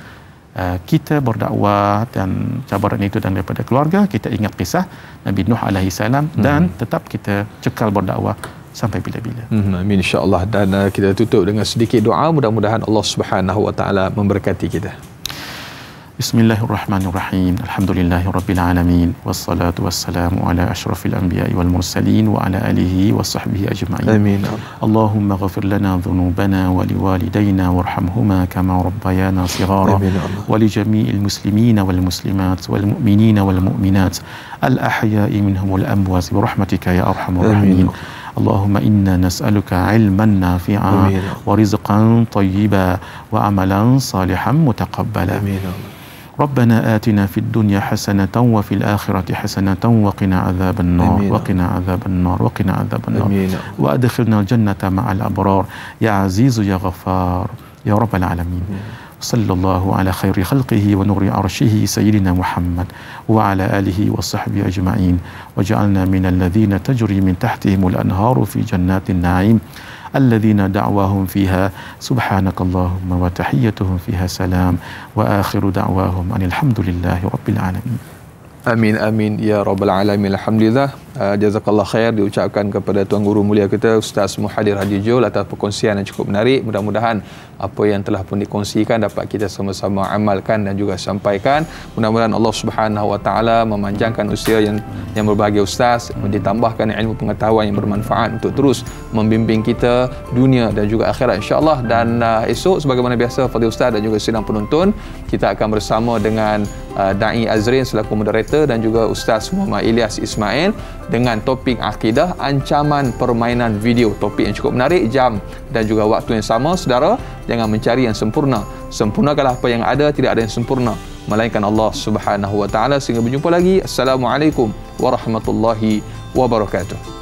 kita berdakwah dan cabaran itu dan daripada keluarga, kita ingat kisah Nabi Nuh alaihi salam dan tetap kita cekal berdakwah sampai bila-bila. Amin insya-Allah. Dan kita tutup dengan sedikit doa, mudah-mudahan Allah Subhanahu wa taala memberkati kita. Bismillahirrahmanirrahim. Alhamdulillahirabbil alamin wassalatu wassalamu ala asyrafil anbiya'i wal mursalin wa ala alihi wa sahbihi ajma'in. Amin. Allahumma ighfir lana dhunubana wa liwalidayna warhamhuma kama rabbayana shighara wa li jami'il muslimina wal muslimat wal mu'minina wal mu'minat al ahya'i minhum wal amwat bi rahmatika ya arhamar rahimin. Allahumma inna nas'aluka ilman nafi'an wa rizqan tayyiban wa amalan salihan mutaqabbala. Amin. ربنا آتنا في الدنيا حسنة وفي الآخرة حسنة وقنا عذاب النار وقنا عذاب النار وقنا عذاب النار وأدخلنا الجنة مع الأبرار يا عزيز يا غفار يا رب العالمين. صلى الله على خير خلقه ونور عرشه سيدنا محمد وعلى آله وصحبه أجمعين وجعلنا من الذين تجري من تحتهم الأنهار في جنات النعيم الذين دعواهم فيها سبحانك اللهم وتحيتهم فيها سلام وآخر دعواهم أن الحمد لله رب العالمين. Amin amin ya rabbal alamin. Alhamdulillah. Jazakallah khair diucapkan kepada Tuan Guru mulia kita Ustaz Muhadir Haji Jol atas perkongsian yang cukup menarik. Mudah-mudahan apa yang telah pun dikongsikan dapat kita sama-sama amalkan dan juga sampaikan. Mudah-mudahan Allah Subhanahu wa taala memanjangkan usia yang berbahagia Ustaz, ditambahkan ilmu pengetahuan yang bermanfaat untuk terus membimbing kita dunia dan juga akhirat insya-Allah. Dan esok sebagaimana biasa Fadil Ustaz dan juga sidang penonton, kita akan bersama dengan Da'i Azrin selaku moderator dan juga Ustaz Muhammad Ilyas Ismail dengan topik akidah, ancaman permainan video. Topik yang cukup menarik, jam dan juga waktu yang sama. Saudara, jangan mencari yang sempurna. Sempurnakanlah apa yang ada, tidak ada yang sempurna melainkan Allah Subhanahu wa taala. Sehingga berjumpa lagi. Assalamualaikum warahmatullahi wabarakatuh.